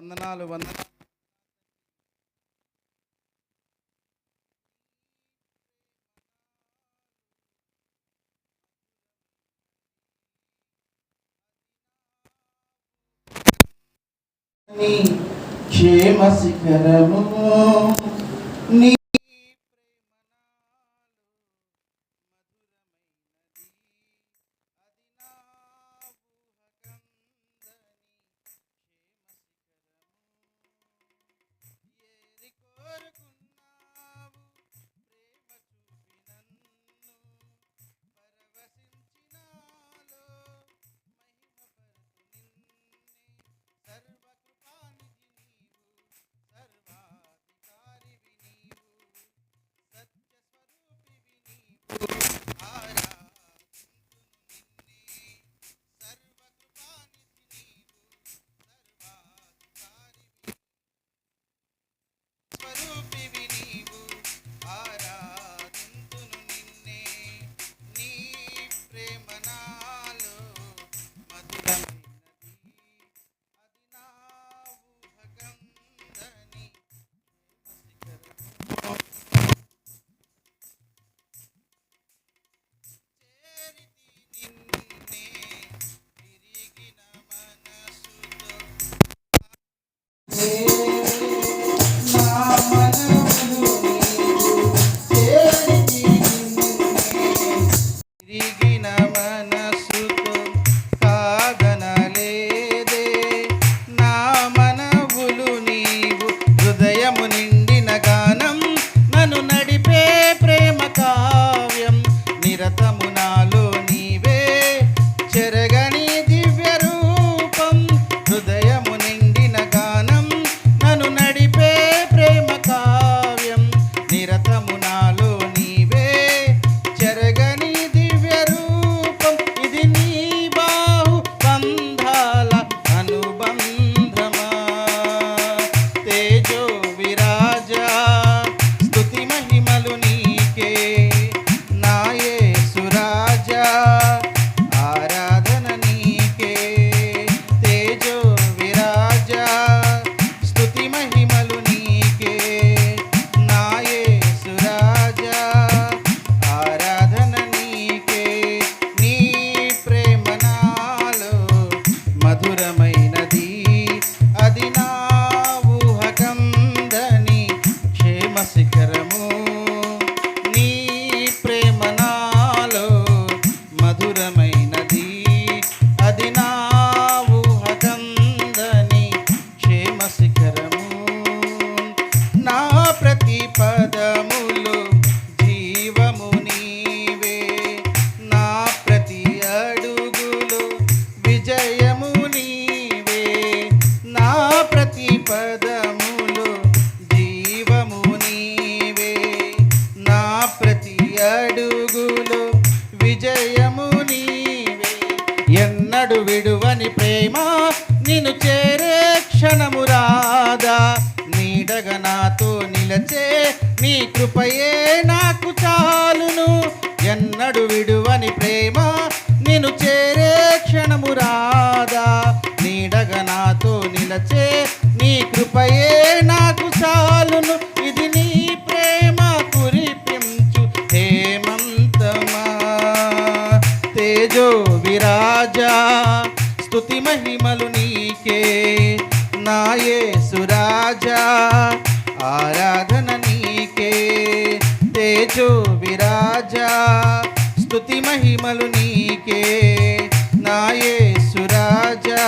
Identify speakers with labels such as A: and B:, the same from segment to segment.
A: వందనాలు వందనాలు. క్షేమ శిఖరము నీ ఎన్నడు విడువని ప్రేమ నిన్ను చేరే క్షణము రాదా, నీడగా నాతో నిలచే నీ కృపయే నాకు చాలును. ఎన్నడు విడువని ప్రేమ నిన్ను చేరే క్షణము రాదా, నీడగా నాతో నిలచే నీ కృపయే నాకు చాలును. ఇది నీ ప్రేమ కురిపించు హేమంతమా, తేజో విరాజా స్తుతి మహిమలు నీకే నా యేసు రాజా, ఆరాధన నీకే. తేజో విరాజా స్తుతి మహిమలు నీకే నా యేసు రాజా,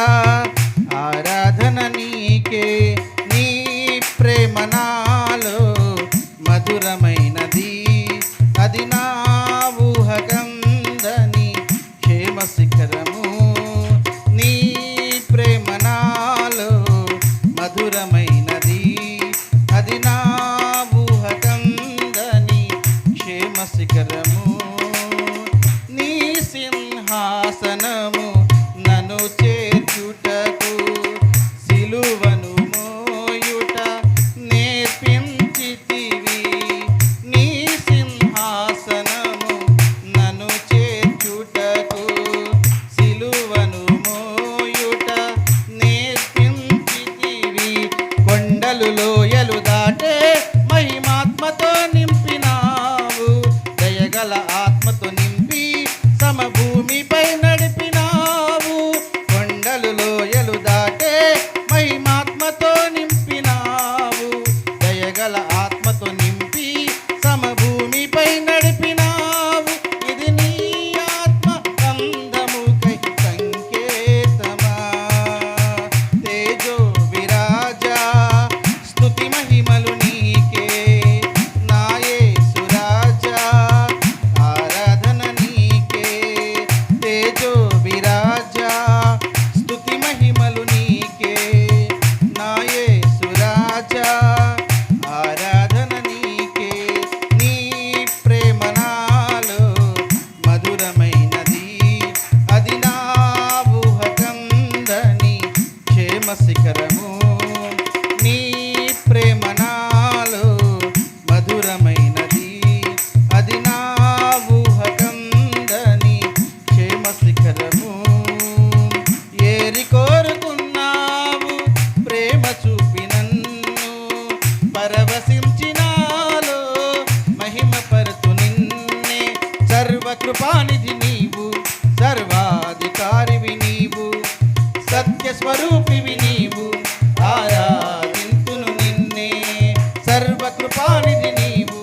A: ఆరాధన నీకే. నీ ప్రేమ నాలో మధురమైనది, అది నా ఊహకందని క్షేమ శిఖరము. నీ ప్రేమ నాలో మధురమైనది, అది నా ఊహకందని క్షేమ శిఖరము. నీ సింహాసనము నన్ను చేర్చుటకు, సిలువను మోయుట నేర్పించితివి. నీ సింహాసనము నన్ను చేర్చుటకు, సిలువను మోయుట నేర్పించితివి. స్వరూపివి నీవు, ఆరాధింతును నిన్నే. సర్వకృపానిధి నీవు,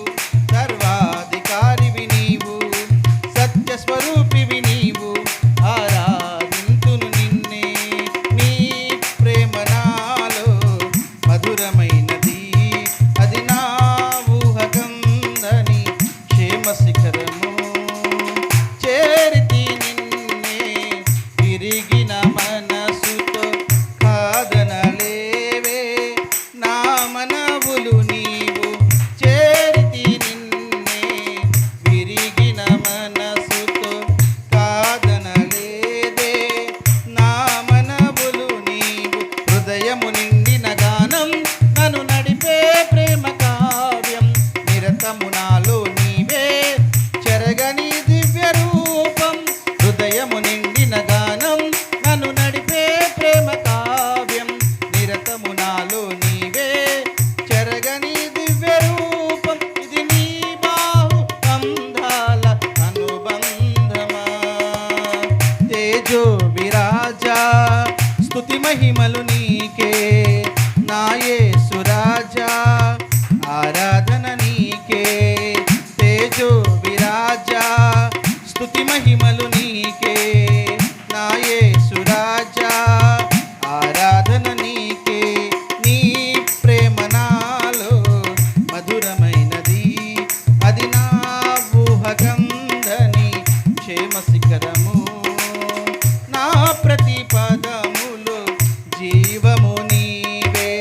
A: సర్వాధికారివి నీవు, సత్య స్వరూపివి నీవు, ఆరాధింతును నిన్నే. నీ ప్రేమ నాలో మధురమైనది, అది నా ఊహకందని క్షేమ శిఖరము. చేరితి నిన్నే విరిగిన మనసుతో, కాదనలేవే నా మనవులు నీవు. చేరితి నిన్నే విరిగిన మనసుతో, కాదనలేదే నా మనవులు నీవు. హృదయము నిండిన గానం నన్ను నడిపే ప్రేమ కావ్యం, నిరతము నాలో నీవే చెరగని దివ్య రూపం. హృదయము నిండిన గానం నన్ను నడిపే ప్రేమ కావ్యం, నిరతము నాలో నీవే చెరగని దివ్య రూపం. ఇది నీ బాహు బంధాల అనుబంధమా. తేజో విరాజా స్తుతి మహిమలు నీకే, నా యేసు రాజా ఆరాధన నీకే. తేజో విరాజా స్తుతి మహిమలు నీకే, నా యేసు రాజా ఆరాధన నీకే. నీ ప్రేమ నాలో మధురమైనది, అది నా ఊహకందని క్షేమ శిఖరము. నా ప్రతి పదములో జీవము నీవే,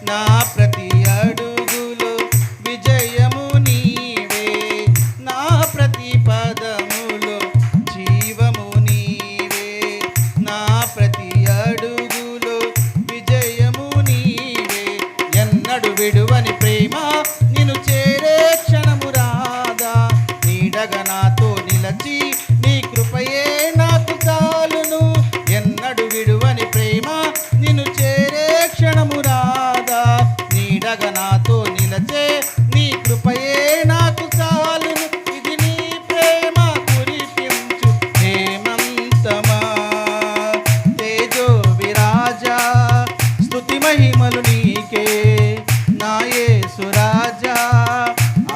A: నా ప్రతి అడుగులో విజయము నీవే. నా ప్రతి పదములో జీవము నీవే, నా ప్రతి అడుగులో విజయము నీవే. ఎన్నడు విడువని ప్రేమ నిన్ను చేరే క్షణము రాదా, నీడగా నాతో నిలచి నీ కృపయే నాకు చాలును. ఎన్నడు విడువని ప్రేమ నిన్ను చేరే క్షణము రాదా, నీడగా నాతో నిలచే నీ కృపయే నాకు చాలును. ఇది నీ ప్రేమ కురిపించు హేమంతమా. తేజో విరాజా స్తుతి మహిమలు నీకే, నా యేసు రాజా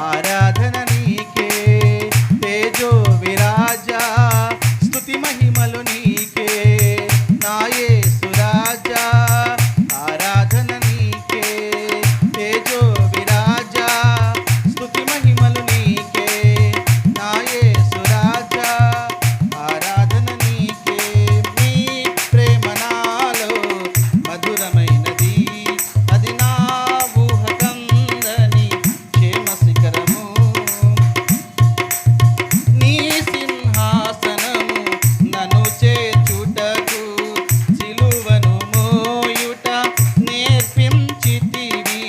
A: ఆరాధన నీకే. తేజో విరాజా స్తుతి మహిమలు నీకే, నా యేసు రాజా ఆరాధన నీకే. తేజో విరాజా స్తుతి మహిమలు నీకే, నా యేసు రాజా ఆరాధన నీకే. నీ ప్రేమ నాలో మధురమైనది, అది నా ఊహకందని క్షేమ శిఖరము. నీ సింహాసనము నన్ను చేర్చుటకు, సిలువను మోయుట నేర్పించితివి.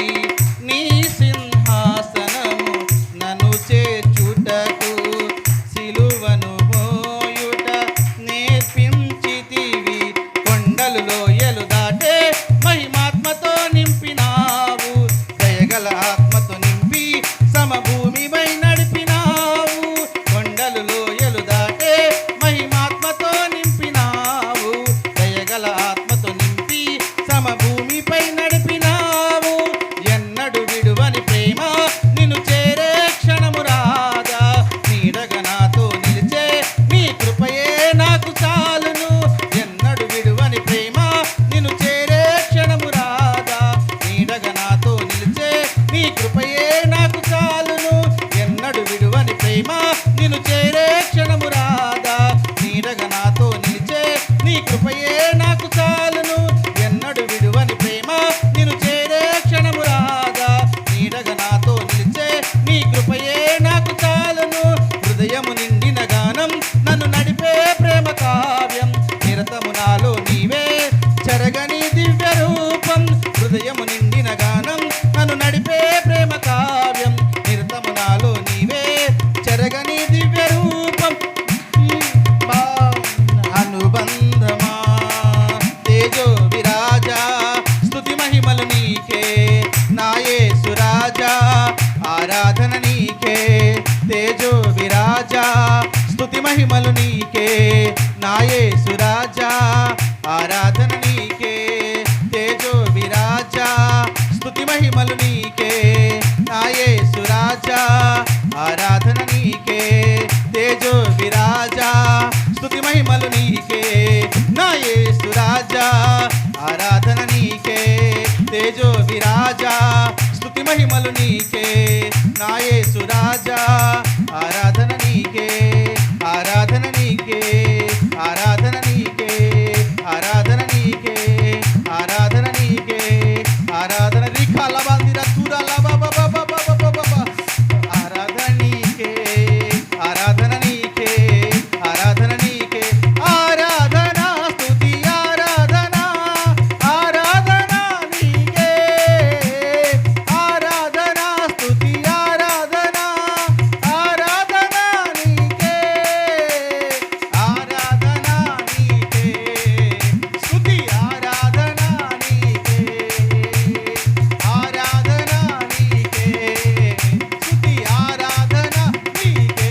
A: నీ సింహాసనము నన్ను చేర్చుటకు, సిలువను మోయుట నేర్పించితివి. కొండలు లోయలు దాటే మహిమాత్మతో నింపినావు, దయగల ఆత్మతో నింపి సమభూమిపై నడిపినావు. కొండలు లోయలు దాటే మహిమాత్మతో నింపినావు, దయగల ఆత్మతో నింపి సమభూమిపై నడిపినావు. ఎన్నడు విడువని ప్రేమ నిన్ను చేరే క్షణము రాదా, నీడగా నాతో నిలిచే నీ కృపయే నాకు చాలును. ఎన్నడు విడువని ప్రేమ నిన్ను చేరే క్షణము రాదా, నీడగా నాతో నిలిచే నీ కృపయే నాకు చాలును. ఎన్నడు విడువని ప్రేమ నిన్ను చేరే క్షణము రాదా, నీడగా నాతో నిలిచే నీ కృపయే నాకు చాలును. ఎన్నడు విడువని ప్రేమ నిన్ను చేరే క్షణము రాదా, నీడగా నాతో నిలిచే నీ కృపయే నాకు చాలును. హృదయము నిండిన గానం నన్ను నడిపే ప్రేమ కావ్యం, నిరతము నాలో నీవే చెరగని దివ్య రూపం. హృదయము నిండిన గానం నన్ను నడిపే ప్రేమ కావ్యం, నిరతము నాలో నీవే చెరగని దివ్య రూపం. అనుబంధమా. తేజో విరాజా స్తుతి మహిమలు నీకే, నా యేసు రాజా ఆరాధన నీకే. తేజో విరాజా స్తుతి మహిమలు నీకే, నా యేసు రాజా ఆరాధన నీకే. రాజా స్తుతి మహిమలు నీకే నా యేసు రాజా ఆరాధన నీకే ఆరాధన నీకే ఆరాధన నీకే ఆరాధన నీకే ఆరాధన నీకే ఆరాధన రిఖాల బాందిర తురాల బాబా బాబా బాబా బాబా ఆరాధన నీకే ఆరాధన నీకే ఆరాధన నీకే ఆరాధన స్తుతి ఆరాధన ఆరాధన నీకే ఆరాధన స్తుతి ఆరాధన ఆరాధన నీకే ఆరాధన నీకే స్తుతి ఆరాధన నీకే ఆరాధన నీకే స్తుతి ఆరాధన నీకే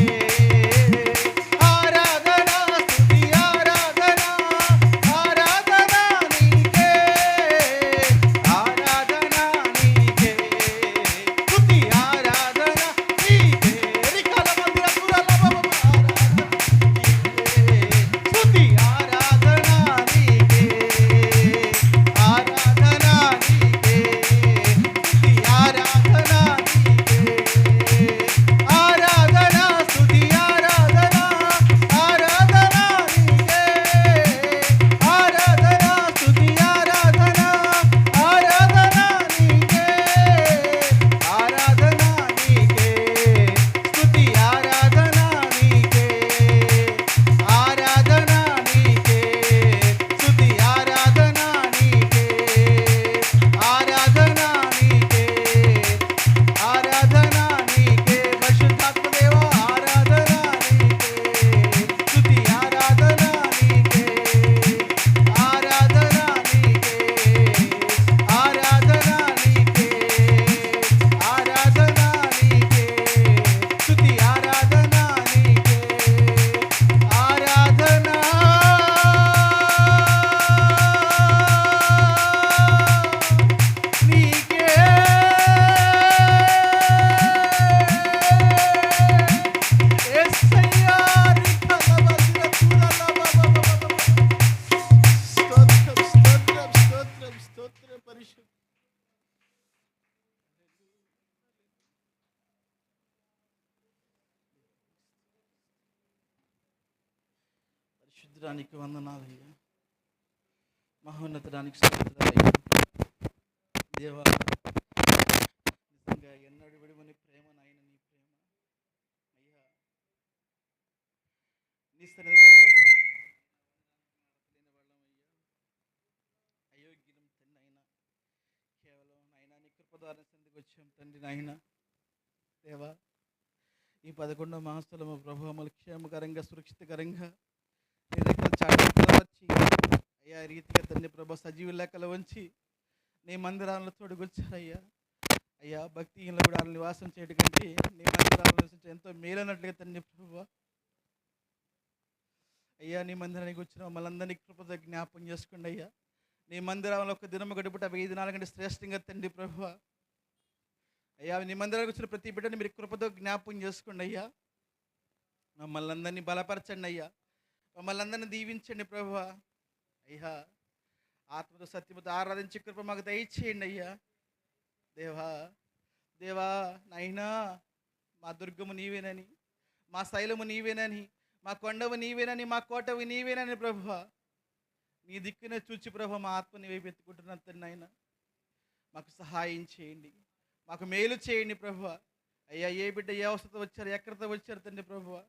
A: ఆరాధన స్తుతి ఆరాధన ఆరాధన నీకే ఆరాధన నీకే స్తుతి ఆరాధన నీకే రికాల మందిర తురాల బాబా స్తుతి ఆరాధన నీకే ఆరాధన నీకే స్తుతి ఆరాధన నీకే ఆరాధన స్తుతి ఆరాధన ఆరాధన నీకే ఆరాధన స్తుతి ఆరాధన ఆరాధన నీకే ఆరాధన నీకే స్తుతి ఆరాధన నీకే ఆరాధన నీకే స్తుతి ఆరాధన నీకే ఆరాధన నీకే ఆరాధన నీకే పరిశుద్ధాత్మ దేవా ఆరాధన నీకే స్తుతి ఆరాధన నీకే ఆరాధన నీకే ఆరాధన నీకే ఆరాధన నీకే స్తుతి ఆరాధన నీకే ఆరాధన నీకే యేసయ్యా రిఖల మందిర తురాల బాబా బాబా స్తోత్రం స్తోత్రం స్తోత్రం స్తోత్రం పరిశుద్ధ పరిశుద్ధానికి వందనాలయ్యా మహోన్నతానికి స్తోత్రాలయ్యా దేవా నిజంగా ఎన్నడూ విడువని ప్రేమ నాయన నీ ప్రేమ అయ్యా నీ సన్నిధిలో ప్రభువా లేని వాళ్ళమయ్యా అయోగ్యులం తండ్రి అయినా కేవలం నాయన నీ కృప ద్వారా సన్నిధికి వచ్చాం తండ్రి నాయన దేవా ఈ 11వ మాసంలో ప్రభు మమ్మల్ని క్షేమకరంగా సురక్షితకరంగా నీ రెక్కల చాటున వచ్చి అయ్యా ఈ రీతిగా తండ్రి ప్రభు సజీవ లెక్కలు ఉంచి నీ మందిరాలను తోడుకొచ్చారయ్యా అయ్యా భక్తిహీనుల కూడా నివాసం చేయడం కంటే నీ మందిరాలను నివసించే ఎంతో మేలైనట్లుగా తండ్రి ప్రభు అయ్యా నీ మందిరానికి వచ్చిన మమ్మల్ని అందరినీ కృపతో జ్ఞాపకం చేసుకోండి అయ్యా నీ మందిరంలో ఒక దినము గడుపుట 5 దినాల కంటే శ్రేష్టంగా తండ్రి ప్రభు అయ్యా నీ మందిరానికి వచ్చిన ప్రతి బిడ్డని మీరు కృపతో జ్ఞాపకం చేసుకోండి అయ్యా మమ్మల్ని అందరినీ బలపరచండి అయ్యా మమ్మల్ని అందరినీ దీవించండి ప్రభు అయ్యా ఆత్మతో సత్యముతో ఆరాధించే కృప మాకు దయచేయండి అయ్యా దేవా దేవా నాయనా మా దుర్గము నీవేనని మా శైలము నీవేనని మా కొండవు నీవేనని మా కోటవు నీవేనని ప్రభువా నీ దిక్కునే చూచి ప్రభు మా ఆత్మని వైపెత్తుకుంటున్నాను తండ్రి నాయన మాకు సహాయం చేయండి మాకు మేలు చేయండి ప్రభువా అయ్యా ఏ బిడ్డ ఏ అవస్థతో వచ్చారు ఎక్కడితో వచ్చారు తండ్రి ప్రభువా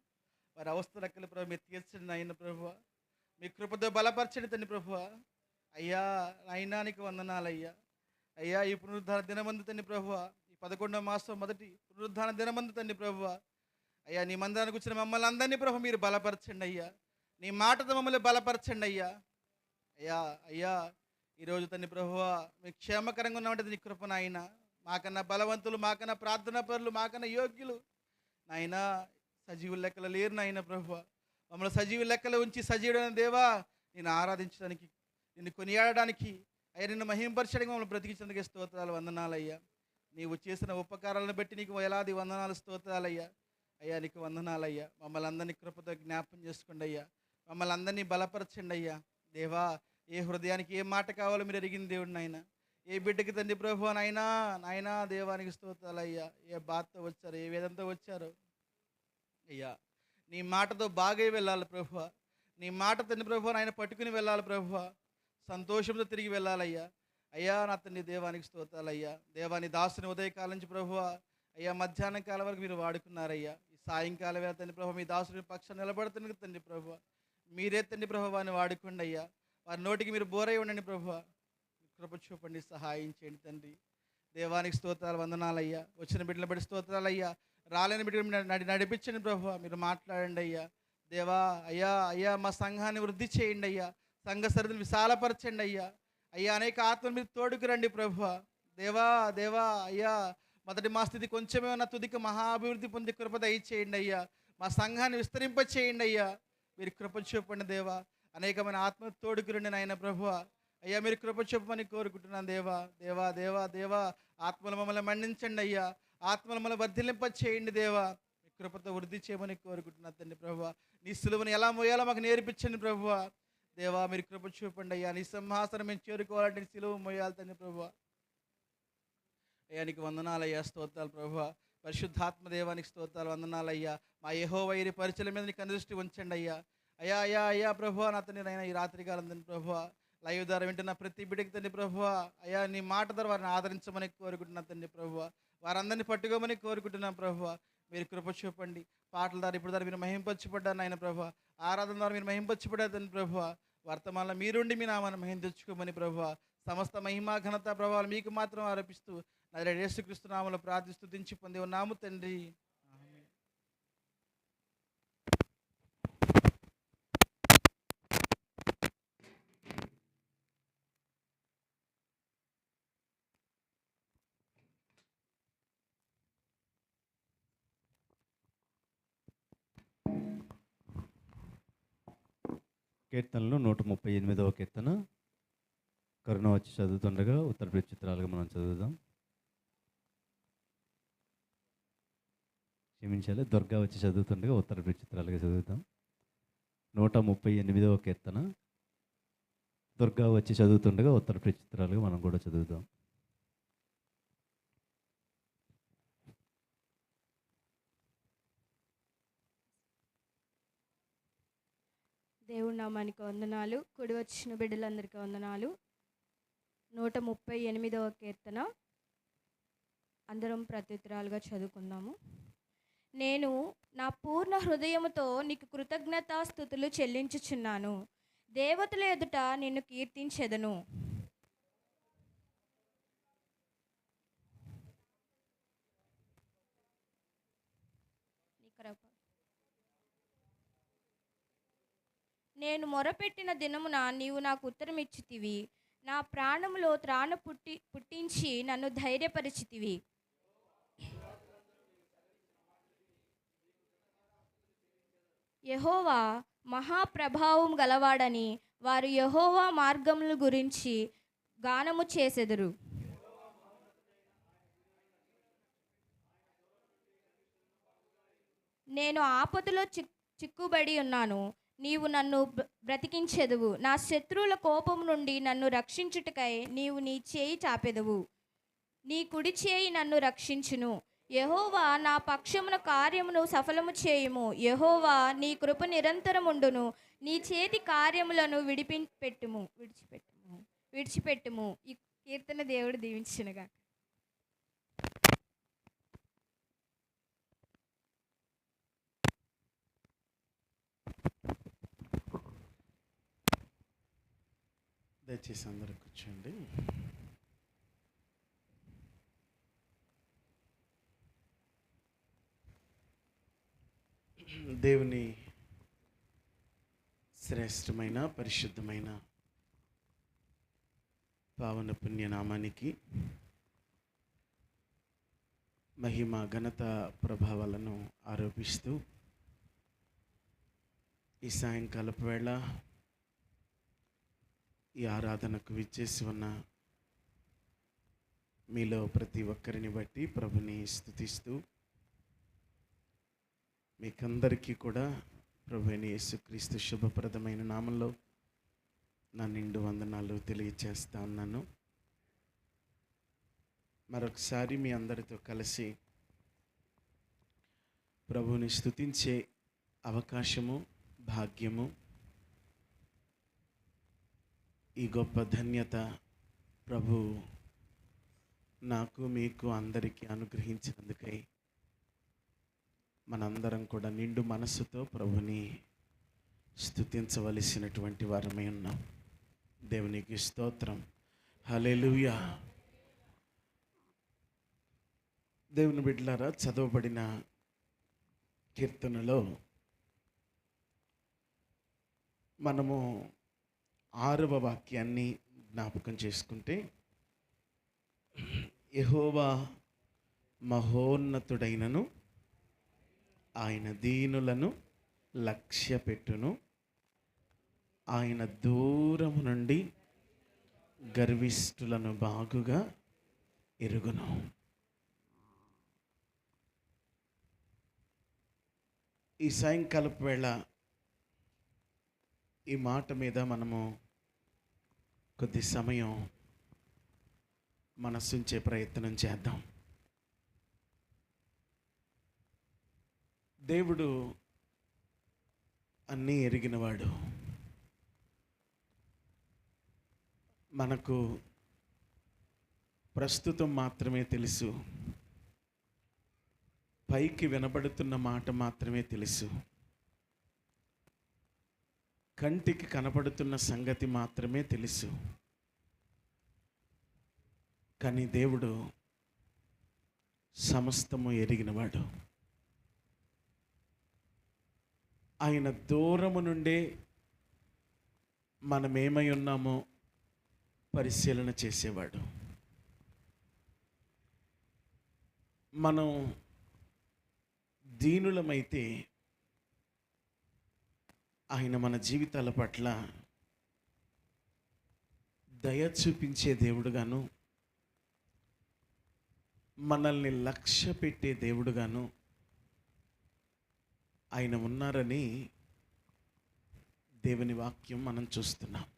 A: వారి అవస్థ లెక్కలు ప్రభు మీరు తీర్చండి నాయన ప్రభువా మీ కృపతో బలపరచండి తండ్రి ప్రభువా అయ్యా నాయనానికి వందనాలయ్యా అయ్యా ఈ పునరుద్ధాన దినమందు తండ్రి ప్రభువా ఈ 11వ మాసం మొదటి పునరుద్ధాన దినమందు తండ్రి ప్రభువా అయ్యా నీ మందిరానికి వచ్చిన మమ్మల్ని అందరినీ ప్రభు మీరు బలపరచండి అయ్యా నీ మాటతో మమ్మల్ని బలపరచండి అయ్యా అయ్యా అయ్యా ఈరోజు తండ్రి ప్రభువా మీకు క్షేమకరంగా ఉన్నామంటే నీ కృప నాయన మాకన్నా బలవంతులు మాకన్నా ప్రార్థనా పరులు మాకన్నా యోగ్యులు నాయన సజీవుల లెక్కలు లేరు నాయన ప్రభువా మమ్మల్ని సజీవ లెక్కలు ఉంచి సజీవుడైన దేవా నేను ఆరాధించడానికి నిన్ను కొనియాడడానికి అయ్యా నిన్ను మహింపరచడానికి మమ్మల్ని బ్రతికించేందుకు స్తోత్రాలు వందనాలయ్యా నీవు చేసిన ఉపకారాలను బట్టి నీకు వేలాది వందనాలు స్తోత్రాలయ్యా అయ్యా నీకు వందనాలయ్యా మమ్మల్ని అందరినీ కృపతో జ్ఞాపం చేసుకోండి అయ్యా మమ్మల్ని అందరినీ బలపరచండి అయ్యా దేవా ఏ హృదయానికి ఏ మాట కావాలో మీరు అడిగిన దేవుడిని ఆయన ఏ బిడ్డకి తండ్రి ప్రభు నాయనా నాయనా దేవానికి స్తోత్రాలయ్యా, ఏ బాధతో వచ్చారు, ఏ వేదంతో వచ్చారు అయ్యా, నీ మాటతో బాగే వెళ్ళాలి ప్రభువ. నీ మాట తండ్రి ప్రభువ నాయన పట్టుకుని వెళ్ళాలి ప్రభువ. సంతోషంతో తిరిగి వెళ్ళాలయ్యా. అయ్యా నా తండ్రి దేవానికి స్తోత్రాలయ్యా. దేవాని దాసుని ఉదయకాలం నుంచి ప్రభువ అయ్యా మధ్యాహ్నం కాలం వరకు మీరు వాడుకున్నారయ్యా. ఈ సాయంకాలం వేళ తండ్రి ప్రభు మీ దాసుని పక్షాన్ని నిలబడుతున్న తండ్రి ప్రభువ మీరే తండ్రి ప్రభు వారిని వాడుకోండి అయ్యా. వారి నోటికి మీరు బోరై ఉండండి ప్రభువ. కృప చూపండి, సహాయం చేయండి తండ్రి. దేవానికి స్తోత్రాలు, వందనాలయ్యా. వచ్చిన బిడ్డలు బట్టి స్తోత్రాలయ్యా. రాలేని బిడ్డలు నడిపించండి ప్రభువ. మీరు మాట్లాడండి అయ్యా. దేవా అయ్యా అయ్యా మా సంఘాన్ని వృద్ధి చేయండి అయ్యా. సంఘ సరిధిని విశాలపరచండి అయ్యా. అయ్యా అనేక ఆత్మలు మీరు తోడుకు రండి ప్రభువ. దేవా దేవా అయ్యా మొదటి మా స్థితి కొంచెమేమన్నా తుదికి మహాభివృద్ధి పొంది కృప దయచేయండి అయ్యా. మా సంఘాన్ని విస్తరింప చేయండి అయ్యా. మీరు కృప చూపండి దేవా. అనేకమైన ఆత్మ తోడుకు రండి నాయన ప్రభువ. అయ్యా మీరు కృప చూపమని కోరుకుంటున్నాను దేవా. దేవా దేవా దేవా ఆత్మలు మమ్మల్ని మన్నించండి అయ్యా. ఆత్మలు మమ్మల్ని వర్ధిల్లింప చేయండి దేవా. మీ కృపతో వృద్ధి చేయమని కోరుకుంటున్నాను తండ్రి ప్రభువ. నీ సులువుని ఎలా మోయాలో మాకు నేర్పించండి ప్రభువ. దేవా మీరు కృప చూపండి అయ్యా. నీ సింహాసనం మేము చేరుకోవాలంటే నీ సిలువ మోయాలి తండ్రి ప్రభువ. అయ్యా నీకు వందనాలయ్యా, స్తోత్రాలు ప్రభువ. పరిశుద్ధాత్మ దేవానికి స్తోత్రాలు, వందనాలయ్యా. మా యెహోవా పరిచయం మీద నీకు దృష్టి ఉంచండి అయ్యా. అయ్యా అయ్యా అయ్యా ప్రభువ నా తండ్రి నైనా ఈ రాత్రికాలం తండ్రి ప్రభువ లైవ్ ద్వారా వింటున్న ప్రతి బిడ్డకి తండ్రి ప్రభువ అయ్యా నీ మాట ద్వారా వారిని ఆదరించమని కోరుకుంటున్నాను తండ్రి ప్రభువ. వారందరినీ పట్టుకోమని కోరుకుంటున్నాను ప్రభువ. మీరు కృప చూపండి. పాటల ద్వారా ఇప్పుడు ద్వారా మీరు మహింపరచబడ్డారు నాయన ప్రభువ. ఆరాధన ద్వారా మీరు మహింపరచబడ్డారు తండ్రి ప్రభువ. వర్తమానంలో మీరుండి మీ నామాన్ని మహిమ తెచ్చుకోమని ప్రభువ. సమస్త మహిమా ఘనత ప్రభావాలు మీకు మాత్రం ఆరోపిస్తూ నజరేయుడైన యేసుక్రీస్తు నామములో ప్రార్థిస్తూ స్తుతించి పొంది ఉన్నాము తండ్రి.
B: కీర్తనలు 138వ కీర్తన. కరుణ వచ్చి చదువుతుండగా ఉత్తర ప్రత్యుత్తరాలుగా మనం చదువుదాం. క్షమించాలి, దుర్గా వచ్చి చదువుతుండగా ఉత్తర ప్రత్యుత్తరాలుగా చదువుదాం. 138వ కీర్తన. దుర్గా వచ్చి చదువుతుండగా ఉత్తర ప్రత్యుత్తరాలుగా మనం కూడా చదువుదాం.
C: దేవుడి నామానికి వందనాలు. కూడి వచ్చిన బిడ్డలందరికీ వందనాలు. 138వ కీర్తన అందరం ప్రత్యుత్తరాలుగా చదువుకుందాము. నేను నా పూర్ణ హృదయముతో నీకు కృతజ్ఞతాస్తుతులు చెల్లించుచున్నాను. దేవతల ఎదుట నిన్ను కీర్తించెదను. నేను మొరపెట్టిన దినమున నీవు నాకు ఉత్తరమిచ్చితివి. నా ప్రాణములో త్రాణ పుట్టించి నన్ను ధైర్యపరిచితివి. యెహోవా మహాప్రభావం గలవాడని వారు యెహోవా మార్గముల గురించి గానము చేసెదరు. నేను ఆపదలో చిక్కుబడి ఉన్నాను. నీవు నన్ను బ్రతికించెదవు. నా శత్రువుల కోపం నుండి నన్ను రక్షించుటకై నీవు నీ చేయి చాపెదవు. నీ కుడి చేయి నన్ను రక్షించును. యెహోవా నా పక్షమున కార్యమును సఫలము చేయుము. యెహోవా నీ కృప నిరంతరముండును. నీ చేతి కార్యములను విడిచిపెట్టుము. ఈ కీర్తన దేవుడు దీవించునుగా.
D: దయచేసి అందరూ కూర్చోండి. దేవుని శ్రేష్టమైన పరిశుద్ధమైన పావన పుణ్యనామానికి మహిమ ఘనత ప్రభావాలను ఆరోపిస్తూ ఈ సాయంకాలపు వేళ ఈ ఆరాధనకు విచ్చేసి ఉన్న మీలో ప్రతి ఒక్కరిని బట్టి ప్రభుని స్తుతిస్తూ మీకందరికీ కూడా ప్రభువైన యేసుక్రీస్తు శుభప్రదమైన నామంలో నా నిండు వందనాలు తెలియచేస్తా ఉన్నాను. మరొకసారి మీ అందరితో కలిసి ప్రభువుని స్తుతించే అవకాశము, భాగ్యము, ఈ గొప్ప ధన్యత ప్రభు నాకు, మీకు అందరికీ అనుగ్రహించినందుకై మనందరం కూడా నిండు మనస్సుతో ప్రభుని స్తుతించవలసినటువంటి వారమై ఉన్నాం. దేవునికి స్తోత్రం. హల్లెలూయా. దేవుని బిడ్డలారా, చదవబడిన కీర్తనలో మనము 6వ వాక్యాన్ని జ్ఞాపకం చేసుకుంటే, యెహోవా మహోన్నతుడైనను ఆయన దీనులను లక్ష్యపెట్టును, ఆయన దూరము నుండి గర్విష్ఠులను బాగుగా ఎరుగును. ఈ సాయంకాలపు వేళ ఈ మాట మీద మనము కొద్ది సమయం మనసుంచే ప్రయత్నం చేద్దాం. దేవుడు అన్నీ ఎరిగినవాడు. మనకు ప్రస్తుతం మాత్రమే తెలుసు, పైకి వినబడుతున్న మాట మాత్రమే తెలుసు, కంటికి కనపడుతున్న సంగతి మాత్రమే తెలుసు. కానీ దేవుడు సమస్తము ఎరిగినవాడు. ఆయన దూరము నుండే మనమేమై ఉన్నామో పరిశీలన చేసేవాడు. మనం దీనులమైతే ఆయన మన జీవితాల పట్ల దయ చూపించే దేవుడుగాను, మనల్ని లక్ష్య పెట్టే దేవుడుగాను ఆయన ఉన్నారని దేవుని వాక్యం మనం చూస్తున్నాం.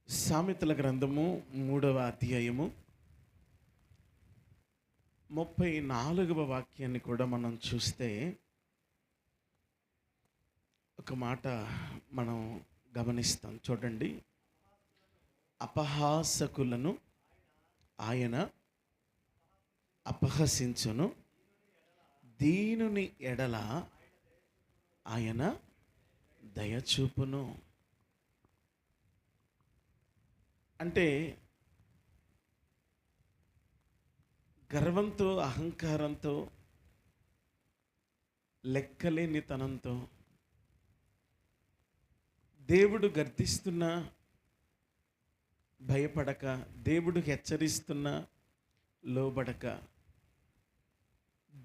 D: సామెతల గ్రంథము 3వ అధ్యాయము 34వ వాక్యాన్ని కూడా మనం చూస్తే ఒక మాట మనం గమనిస్తాం. చూడండి. అపహాసకులను ఆయన అపహసించును, దీనుని ఎడల ఆయన దయచూపును. అంటే గర్వంతో, అహంకారంతో, లెక్కలేనితనంతో దేవుడు గర్దిస్తున్నా భయపడక, దేవుడు హెచ్చరిస్తున్నా లోబడక,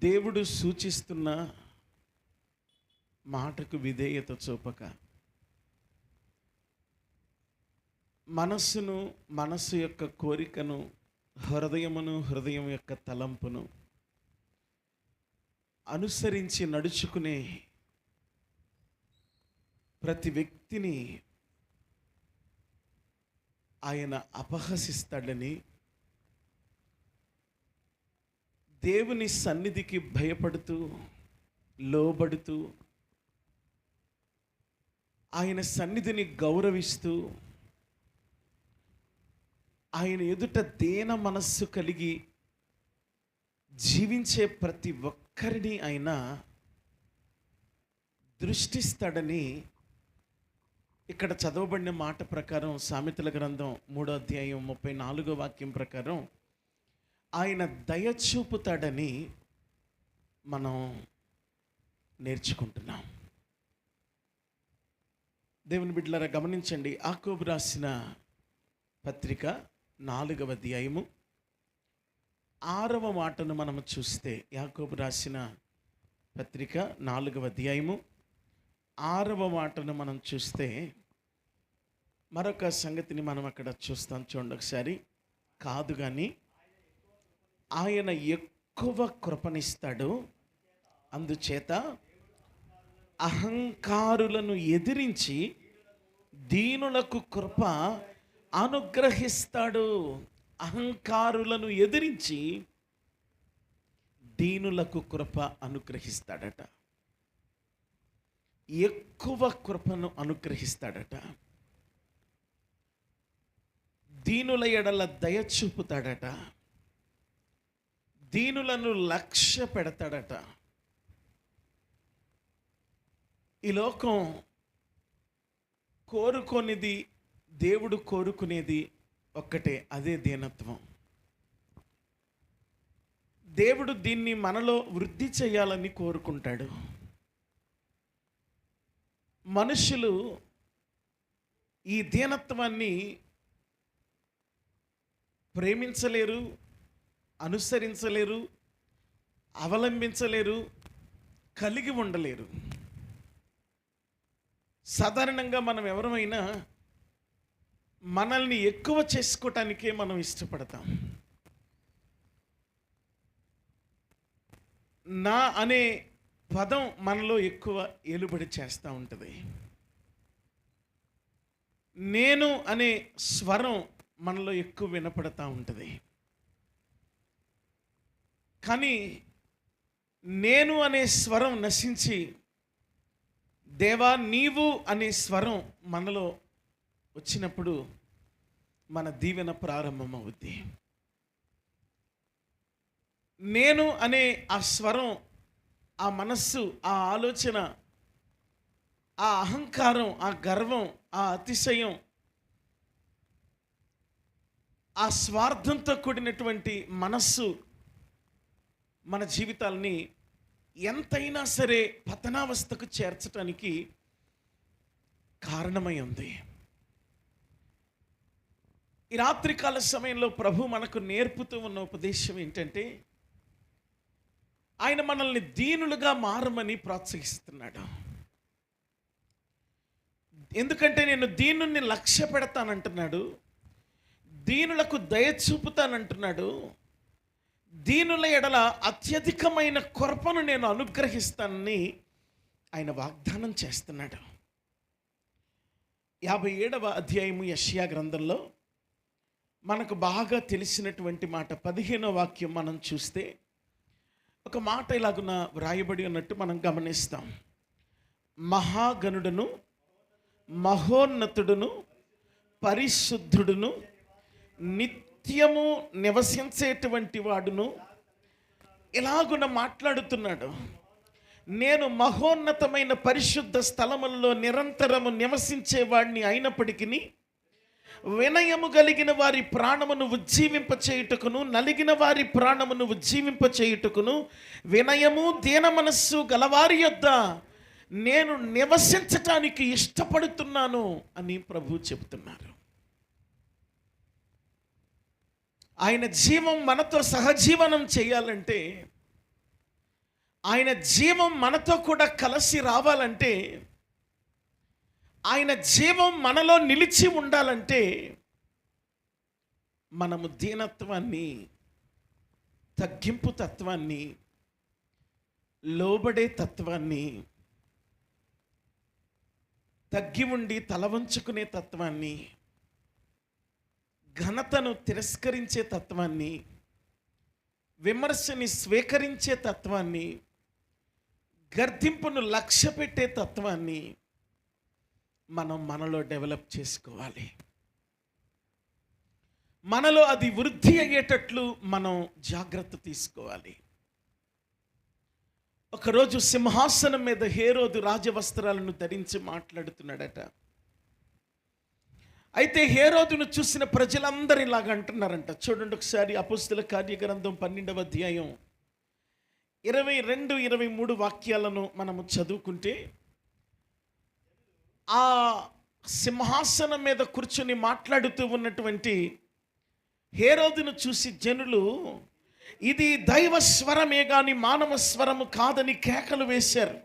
D: దేవుడు సూచిస్తున్న మాటకు విధేయత చూపక, మనస్సు యొక్క కోరికను, హృదయం యొక్క తలంపును అనుసరించి నడుచుకునే ప్రతి వ్యక్తిని ఆయన అపహసిస్తాడని, దేవుని సన్నిధికి భయపడుతూ, లోబడుతూ, ఆయన సన్నిధిని గౌరవిస్తూ, ఆయన ఎదుట దీన మనస్సు కలిగి జీవించే ప్రతి ఒక్కరిని ఆయన దృష్టిస్తాడని ఇక్కడ చదవబడిన మాట ప్రకారం, సామెతల గ్రంథం 3వ అధ్యాయం 34వ వాక్యం ప్రకారం ఆయన దయ చూపుతాడని మనం నేర్చుకుంటున్నాం. దేవుని బిడ్డలారా, గమనించండి. యాకోబు రాసిన పత్రిక 4వ అధ్యాయము 6వ మాటను మనము చూస్తే, యాకోబు రాసిన పత్రిక 4వ అధ్యాయము 6వ మాటను మనం చూస్తే మరొక సంగతిని మనం అక్కడ చూస్తాం. చూడండి ఒకసారి. కాదు కానీ ఆయన ఎక్కువ కృపనిస్తాడు, అందుచేత అహంకారులను ఎదిరించి దీనులకు కృప అనుగ్రహిస్తాడు. అహంకారులను ఎదిరించి దీనులకు కృప అనుగ్రహిస్తాడట. ఎక్కువ కృపను అనుగ్రహిస్తాడట. దీనుల ఎడల దయ చూపుతాడట. దీనులను లక్ష్య పెడతాడట. ఈ లోకం కోరుకొనిది, దేవుడు కోరుకునేది ఒక్కటే, అదే దీనత్వం. దేవుడు దీన్ని మనలో వృద్ధి చేయాలని కోరుకుంటాడు. మనుషులు ఈ దీనత్వాన్ని ప్రేమించలేరు, అనుసరించలేరు, అవలంబించలేరు, కలిగి ఉండలేరు. సాధారణంగా మనం ఎవరమైనా మనల్ని ఎక్కువ చేసుకోవటానికే మనం ఇష్టపడతాం. నా అనే పదం మనలో ఎక్కువ ఏలుబడి చేస్తూ ఉంటుంది. నేను అనే స్వరం మనలో ఎక్కువ వినపడతా ఉంటుంది. కానీ నేను అనే స్వరం నశించి దేవా నీవు అనే స్వరం మనలో వచ్చినప్పుడు మన దీవెన ప్రారంభమవుద్ది. నేను అనే ఆ స్వరం, ఆ మనస్సు, ఆ ఆలోచన, ఆ అహంకారం, ఆ గర్వం, ఆ అతిశయం, ఆ స్వార్థంతో కూడినటువంటి మనస్సు మన జీవితాలని ఎంతైనా సరే పతనావస్థకు చేర్చడానికి కారణమై ఉంది. ఈ రాత్రికాల సమయంలో ప్రభు మనకు నేర్పుతూ ఉన్న ఉపదేశం ఏంటంటే, ఆయన మనల్ని దీనులుగా మారమని ప్రోత్సహిస్తున్నాడు. ఎందుకంటే నేను దీనుల్ని లక్ష్య పెడతానంటున్నాడు, దీనులకు దయ చూపుతానంటున్నాడు, దీనుల ఎడల అత్యధికమైన కృపను నేను అనుగ్రహిస్తానని ఆయన వాగ్దానం చేస్తున్నాడు. 57వ అధ్యాయము యెషయా గ్రంథంలో మనకు బాగా తెలిసినటువంటి మాట 15వ వాక్యం మనం చూస్తే ఒక మాట ఇలాగున వ్రాయబడి ఉన్నట్టు మనం గమనిస్తాం. మహాగణుడును, మహోన్నతుడును, పరిశుద్ధుడును, నిత్యము నివసించేటువంటి వాడును ఇలాగున మాట్లాడుతున్నాడు. నేను మహోన్నతమైన పరిశుద్ధ స్థలములలో నిరంతరము నివసించేవాడిని అయినప్పటికీ వినయము కలిగిన వారి ప్రాణమును ఉజ్జీవింపచేయుటకును, నలిగిన వారి ప్రాణమును ఉజ్జీవింపచేయుటకును, వినయము దీన మనస్సు గలవారి యొద్ద నేను నివసించటానికి ఇష్టపడుతున్నాను అని ప్రభు చెబుతున్నారు. ఆయన జీవం మనతో సహజీవనం చేయాలంటే, ఆయన జీవం మనతో కూడా కలిసి రావాలంటే, ఆయన జీవం మనలో నిలిచి ఉండాలంటే మనము దీనత్వాన్ని, తగ్గింపు తత్వాన్ని, లోబడే తత్వాన్ని, తగ్గి ఉండి తలవంచుకునే తత్వాన్ని, ఘనతను తిరస్కరించే తత్వాన్ని, విమర్శని స్వీకరించే తత్వాన్ని, గర్దింపును లక్ష్య పెట్టే తత్వాన్ని మనం మనలో డెవలప్ చేసుకోవాలి. మనలో అది వృద్ధి అయ్యేటట్లు మనం జాగ్రత్త తీసుకోవాలి. ఒకరోజు సింహాసనం మీద హేరోదు రాజవస్త్రాలను ధరించి మాట్లాడుతున్నాడట. అయితే హేరోదును చూసిన ప్రజలందరూ ఇలాగ అంటున్నారంట. చూడండి ఒకసారి అపోస్తల కార్యగ్రంథం 12వ అధ్యాయం 22, 23 వాక్యాలను మనము చదువుకుంటే, ఆ సింహాసనం మీద కూర్చొని మాట్లాడుతూ ఉన్నటువంటి హేరోదును చూసి జనులు ఇది దైవ స్వరమే గాని మానవ స్వరము కాదని కేకలు వేశారు.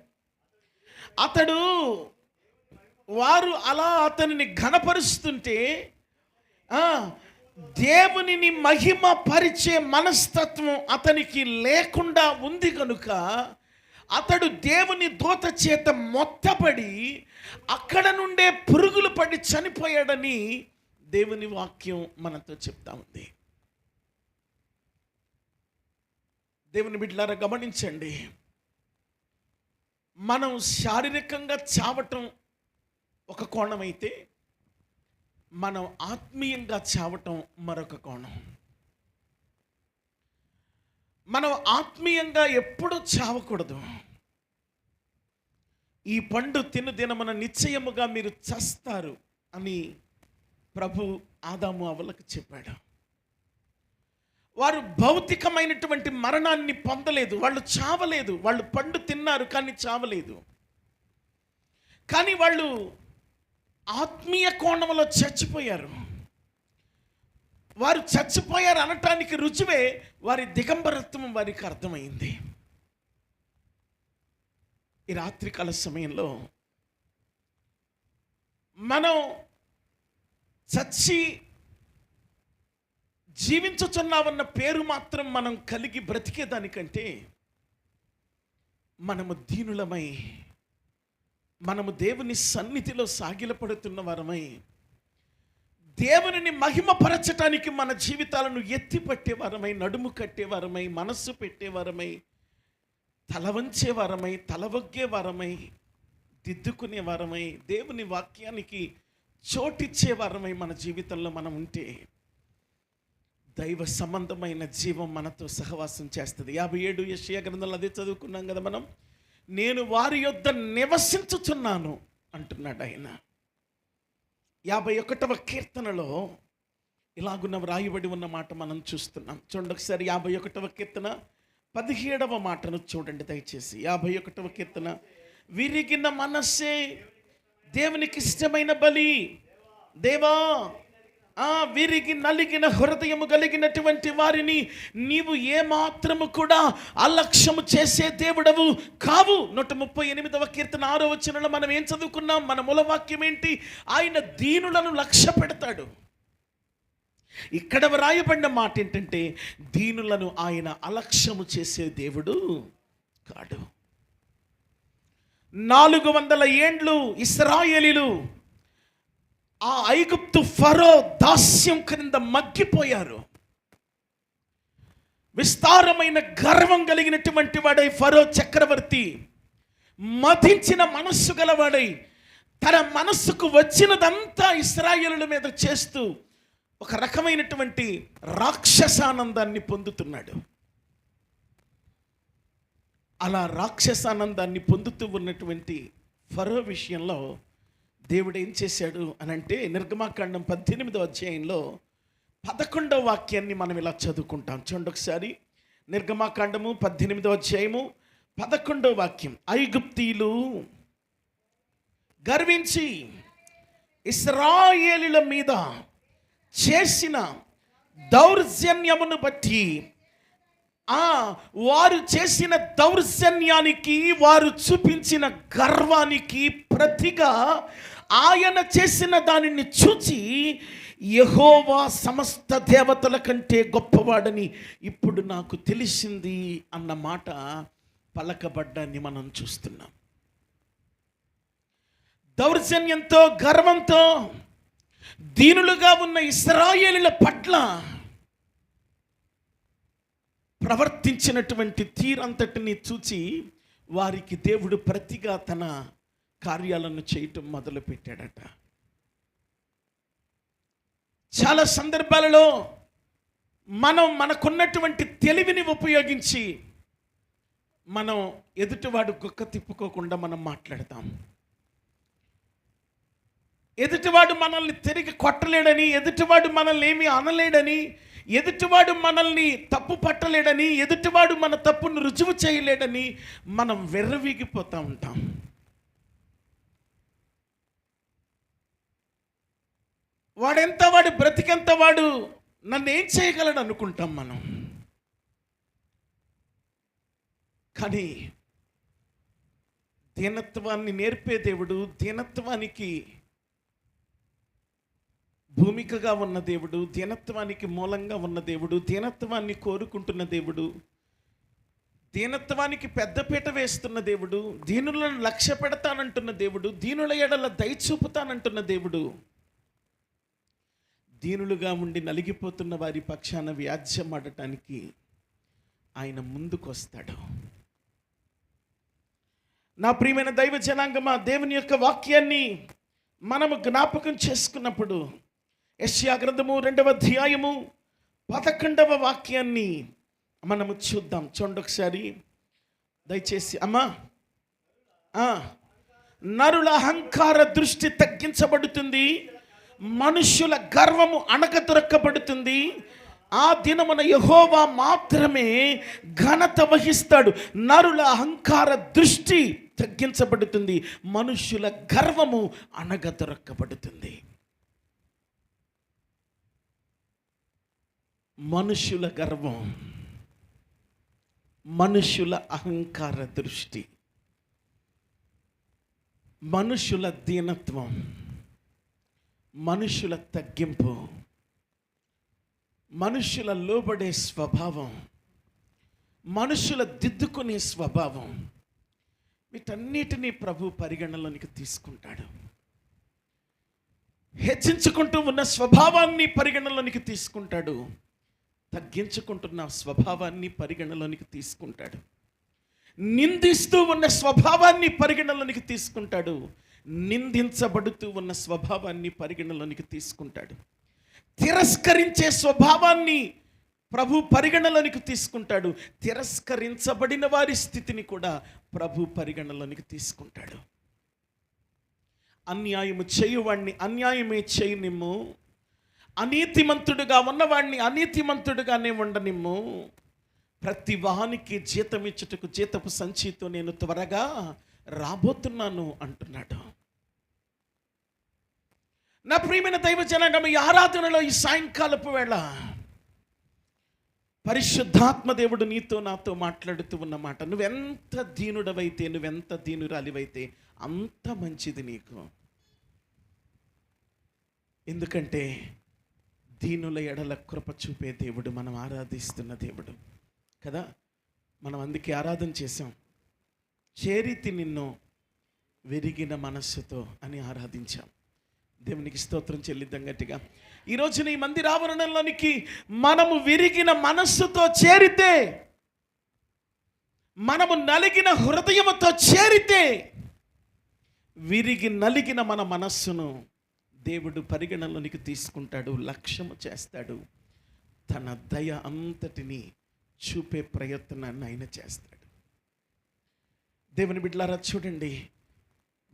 D: వారు అలా అతనిని ఘనపరుస్తుంటే దేవునిని మహిమ పరిచే మనస్తత్వం అతనికి లేకుండా ఉంది కనుక అతడు దేవుని దూత చేత మొత్తపడి అక్కడ నుండే పురుగులు పడి చనిపోయాడని దేవుని వాక్యం మనతో చెప్తా ఉంది. దేవుని బిడ్డలారా గమనించండి, మనం శారీరకంగా చావటం ఒక కోణం అయితే, మనం ఆత్మీయంగా చావటం మరొక కోణం. మనం ఆత్మీయంగా ఎప్పుడూ చావకూడదు. ఈ పండు తిను దినమున నిశ్చయముగా మీరు చస్తారు అని ప్రభు ఆదాము అవ్వలకు చెప్పాడు. వారు భౌతికమైనటువంటి మరణాన్ని పొందలేదు, వాళ్ళు చావలేదు. వాళ్ళు పండు తిన్నారు కానీ చావలేదు. కానీ వాళ్ళు ఆత్మీయ కోణంలో చచ్చిపోయారు. వారు చచ్చిపోయారు అనటానికి రుజువే వారి దిగంబరత్వం వారికి అర్థమైంది. ఈ రాత్రికాల సమయంలో మనం చచ్చి జీవించుచున్నామన్న పేరు మాత్రం మనం కలిగి బ్రతికేదానికంటే మనము దీనులమై, మనము దేవుని సన్నిధిలో సాగిలపడుతున్న వారమై, దేవునిని మహిమపరచటానికి మన జీవితాలను ఎత్తిపట్టేవారమై, నడుము కట్టేవారమై, మనస్సు పెట్టేవారమై, తల వంచేవారమై, తలవొగ్గేవారమై, దిద్దుకునేవారమై, దేవుని వాక్యానికి చోటిచ్చేవారమై మన జీవితంలో మనం ఉంటే దైవ సంబంధమైన జీవం మనతో సహవాసం చేస్తుంది. 57 యెషయా గ్రంథంలో అదే చదువుకున్నాం కదా మనం. నేను వారి యొద్ద నివసించుచున్నాను అంటున్నాడు ఆయన. 51వ కీర్తనలో ఇలాగున్న వ్రాయబడి ఉన్న మాట మనం చూస్తున్నాం. చూడండి ఒకసారి 51వ కీర్తన 17వ మాటను చూడండి దయచేసి. 51వ కీర్తన, విరిగిన మనస్సే దేవునికి ఇష్టమైన బలి. దేవా, విరిగి నలిగిన హృదయము కలిగినటువంటి వారిని నీవు ఏమాత్రము కూడా అలక్ష్యము చేసే దేవుడవు కావు. 138వ కీర్తన 6వ వచనంలో మనం ఏం చదువుకున్నాం? మన మూలవాక్యం ఏంటి? ఆయన దీనులను లక్ష్య పెడతాడు. ఇక్కడ వ్రాయబడిన మాట ఏంటంటే, దీనులను ఆయన అలక్ష్యము చేసే దేవుడు కాడు. 400 ఏండ్లు ఇశ్రాయేలీలు ఆ ఐగుప్తు ఫరో దాస్యం క్రింద మగ్గిపోయారు. విస్తారమైన గర్వం కలిగినటువంటి వాడై ఫరో చక్రవర్తి మతించిన మనస్సు గలవాడై తన మనస్సుకు వచ్చినదంతా ఇశ్రాయేలుల మీద చేస్తూ ఒక రకమైనటువంటి రాక్షసానందాన్ని పొందుతున్నాడు. అలా రాక్షసానందాన్ని పొందుతూ ఉన్నటువంటి ఫరో విషయంలో దేవుడు ఏం చేశాడు అనంటే, నిర్గమాకాండం 18వ అధ్యాయంలో 11వ వాక్యాన్ని మనం ఇలా చదువుకుంటాం. చూడండి ఒకసారి. నిర్గమాకాండము 18వ అధ్యాయము 11వ వాక్యం. ఐగుప్తీయులు గర్వించి ఇశ్రాయేలుల మీద చేసిన దౌర్జన్యమును బట్టి, వారు చేసిన దౌర్జన్యానికి, వారు చూపించిన గర్వానికి ప్రతిగా ఆయన చేసిన దానిని చూచి యెహోవా సమస్త దేవతల కంటే గొప్పవాడని ఇప్పుడు నాకు తెలిసింది అన్న మాట పలకబడ్డాన్ని మనం చూస్తున్నాం. దౌర్జన్యంతో, గర్వంతో దీనులుగా ఉన్న ఇశ్రాయేలుల పట్ల ప్రవర్తించినటువంటి తీరంతటిని చూచి వారికి దేవుడు ప్రతిగా తన కార్యాలను చేయటం మొదలుపెట్టాడట. చాలా సందర్భాలలో మనం మనకున్నటువంటి తెలివిని ఉపయోగించి మనం ఎదుటివాడు గుక్క తిప్పుకోకుండా మనం మాట్లాడతాం. ఎదుటివాడు మనల్ని తిరిగి కొట్టలేడని, ఎదుటివాడు మనల్ని ఏమీ అనలేడని, ఎదుటివాడు మనల్ని తప్పు పట్టలేడని, ఎదుటివాడు మన తప్పును రుజువు చేయలేడని మనం వెర్రవీగిపోతూ ఉంటాం. వాడెంత, వాడు బ్రతికెంత, వాడు నన్ను ఏం చేయగలడు అనుకుంటాం మనం. కానీ దీనత్వాన్ని నేర్పే దేవుడు, దీనత్వానికి భూమికగా ఉన్న దేవుడు, దీనత్వానికి మూలంగా ఉన్న దేవుడు, దీనత్వాన్ని కోరుకుంటున్న దేవుడు, దీనత్వానికి పెద్దపీట వేస్తున్న దేవుడు, దీనులను లక్ష్య పెడతానంటున్న దేవుడు, దీనుల ఎడల దయ చూపుతానంటున్న దేవుడు, దీనులుగా ఉండి నలిగిపోతున్న వారి పక్షాన వ్యాజ్యం ఆడటానికి ఆయన ముందుకొస్తాడు. నా ప్రియమైన దైవ జనాంగమా, దేవుని యొక్క వాక్యాన్ని మనము జ్ఞాపకం చేసుకున్నప్పుడు యెషయా గ్రంథము 2వ అధ్యాయము 11వ వాక్యాన్ని మనము చూద్దాం. చూడండి ఒకసారి దయచేసి. అమ్మా, నరుల అహంకార దృష్టి తగ్గించబడుతుంది, మనుష్యుల గర్వము అణగదొరక్కబడుతుంది. ఆ దినమున యెహోవా మాత్రమే ఘనత వహిస్తాడు. నరుల అహంకార దృష్టి తగ్గించబడుతుంది, మనుష్యుల గర్వము అణగదొరక్కబడుతుంది. మనుష్యుల గర్వం, మనుష్యుల అహంకార దృష్టి, మనుష్యుల దీనత్వం, మనుష్యుల తగ్గింపు, మనుష్యుల లోబడే స్వభావం, మనుష్యుల దిద్దుకునే స్వభావం, వీటన్నిటినీ ప్రభు పరిగణలోనికి తీసుకుంటాడు. హెచ్చించుకుంటూ ఉన్న స్వభావాన్ని పరిగణలోనికి తీసుకుంటాడు, తగ్గించుకుంటున్న స్వభావాన్ని పరిగణలోనికి తీసుకుంటాడు. నిందిస్తూ ఉన్న స్వభావాన్ని పరిగణలోనికి తీసుకుంటాడు, నిందించబడుతూ ఉన్న స్వభావాన్ని పరిగణలోనికి తీసుకుంటాడు. తిరస్కరించే స్వభావాన్ని ప్రభు పరిగణలోనికి తీసుకుంటాడు, తిరస్కరించబడిన వారి స్థితిని కూడా ప్రభు పరిగణలోనికి తీసుకుంటాడు. అన్యాయము చేయువాడిని అన్యాయమే చేయనిమ్ము, అనీతిమంతుడుగా ఉన్నవాడిని అనీతిమంతుడుగానే ఉండనిమ్ము, ప్రతి వానికి జీతం ఇచ్చుటకు జీతపు సంచితో నేను త్వరగా రాబోతున్నాను అంటున్నాడు. నా ప్రియమైన దైవ జనాంగం, ఈ ఆరాధనలో ఈ సాయంకాలపు వేళ పరిశుద్ధాత్మ దేవుడు నీతో నాతో మాట్లాడుతూ ఉన్నమాట. నువ్వెంత దీనుడవైతే, నువ్వెంత దీనురాలివైతే అంత మంచిది నీకు. ఎందుకంటే దీనుల ఎడల కృప చూపే దేవుడు మనం ఆరాధిస్తున్న దేవుడు కదా. మనం అందుకే ఆరాధన చేసాం, చేరితి నిన్ను విరిగిన మనస్సుతో అని ఆరాధించాం. దేవునికి స్తోత్రం చెల్లిద్దాం గట్టిగా. ఈరోజు నీ మందిర ఆవరణలోనికి మనము విరిగిన మనస్సుతో చేరితే, మనము నలిగిన హృదయముతో చేరితే, విరిగి నలిగిన మన మనస్సును దేవుడు పరిగణలోనికి తీసుకుంటాడు, లక్ష్యము చేస్తాడు, తన దయ అంతటిని చూపే ప్రయత్నాన్ని ఆయన చేస్తాడు. దేవుని బిడ్డలారా చూడండి,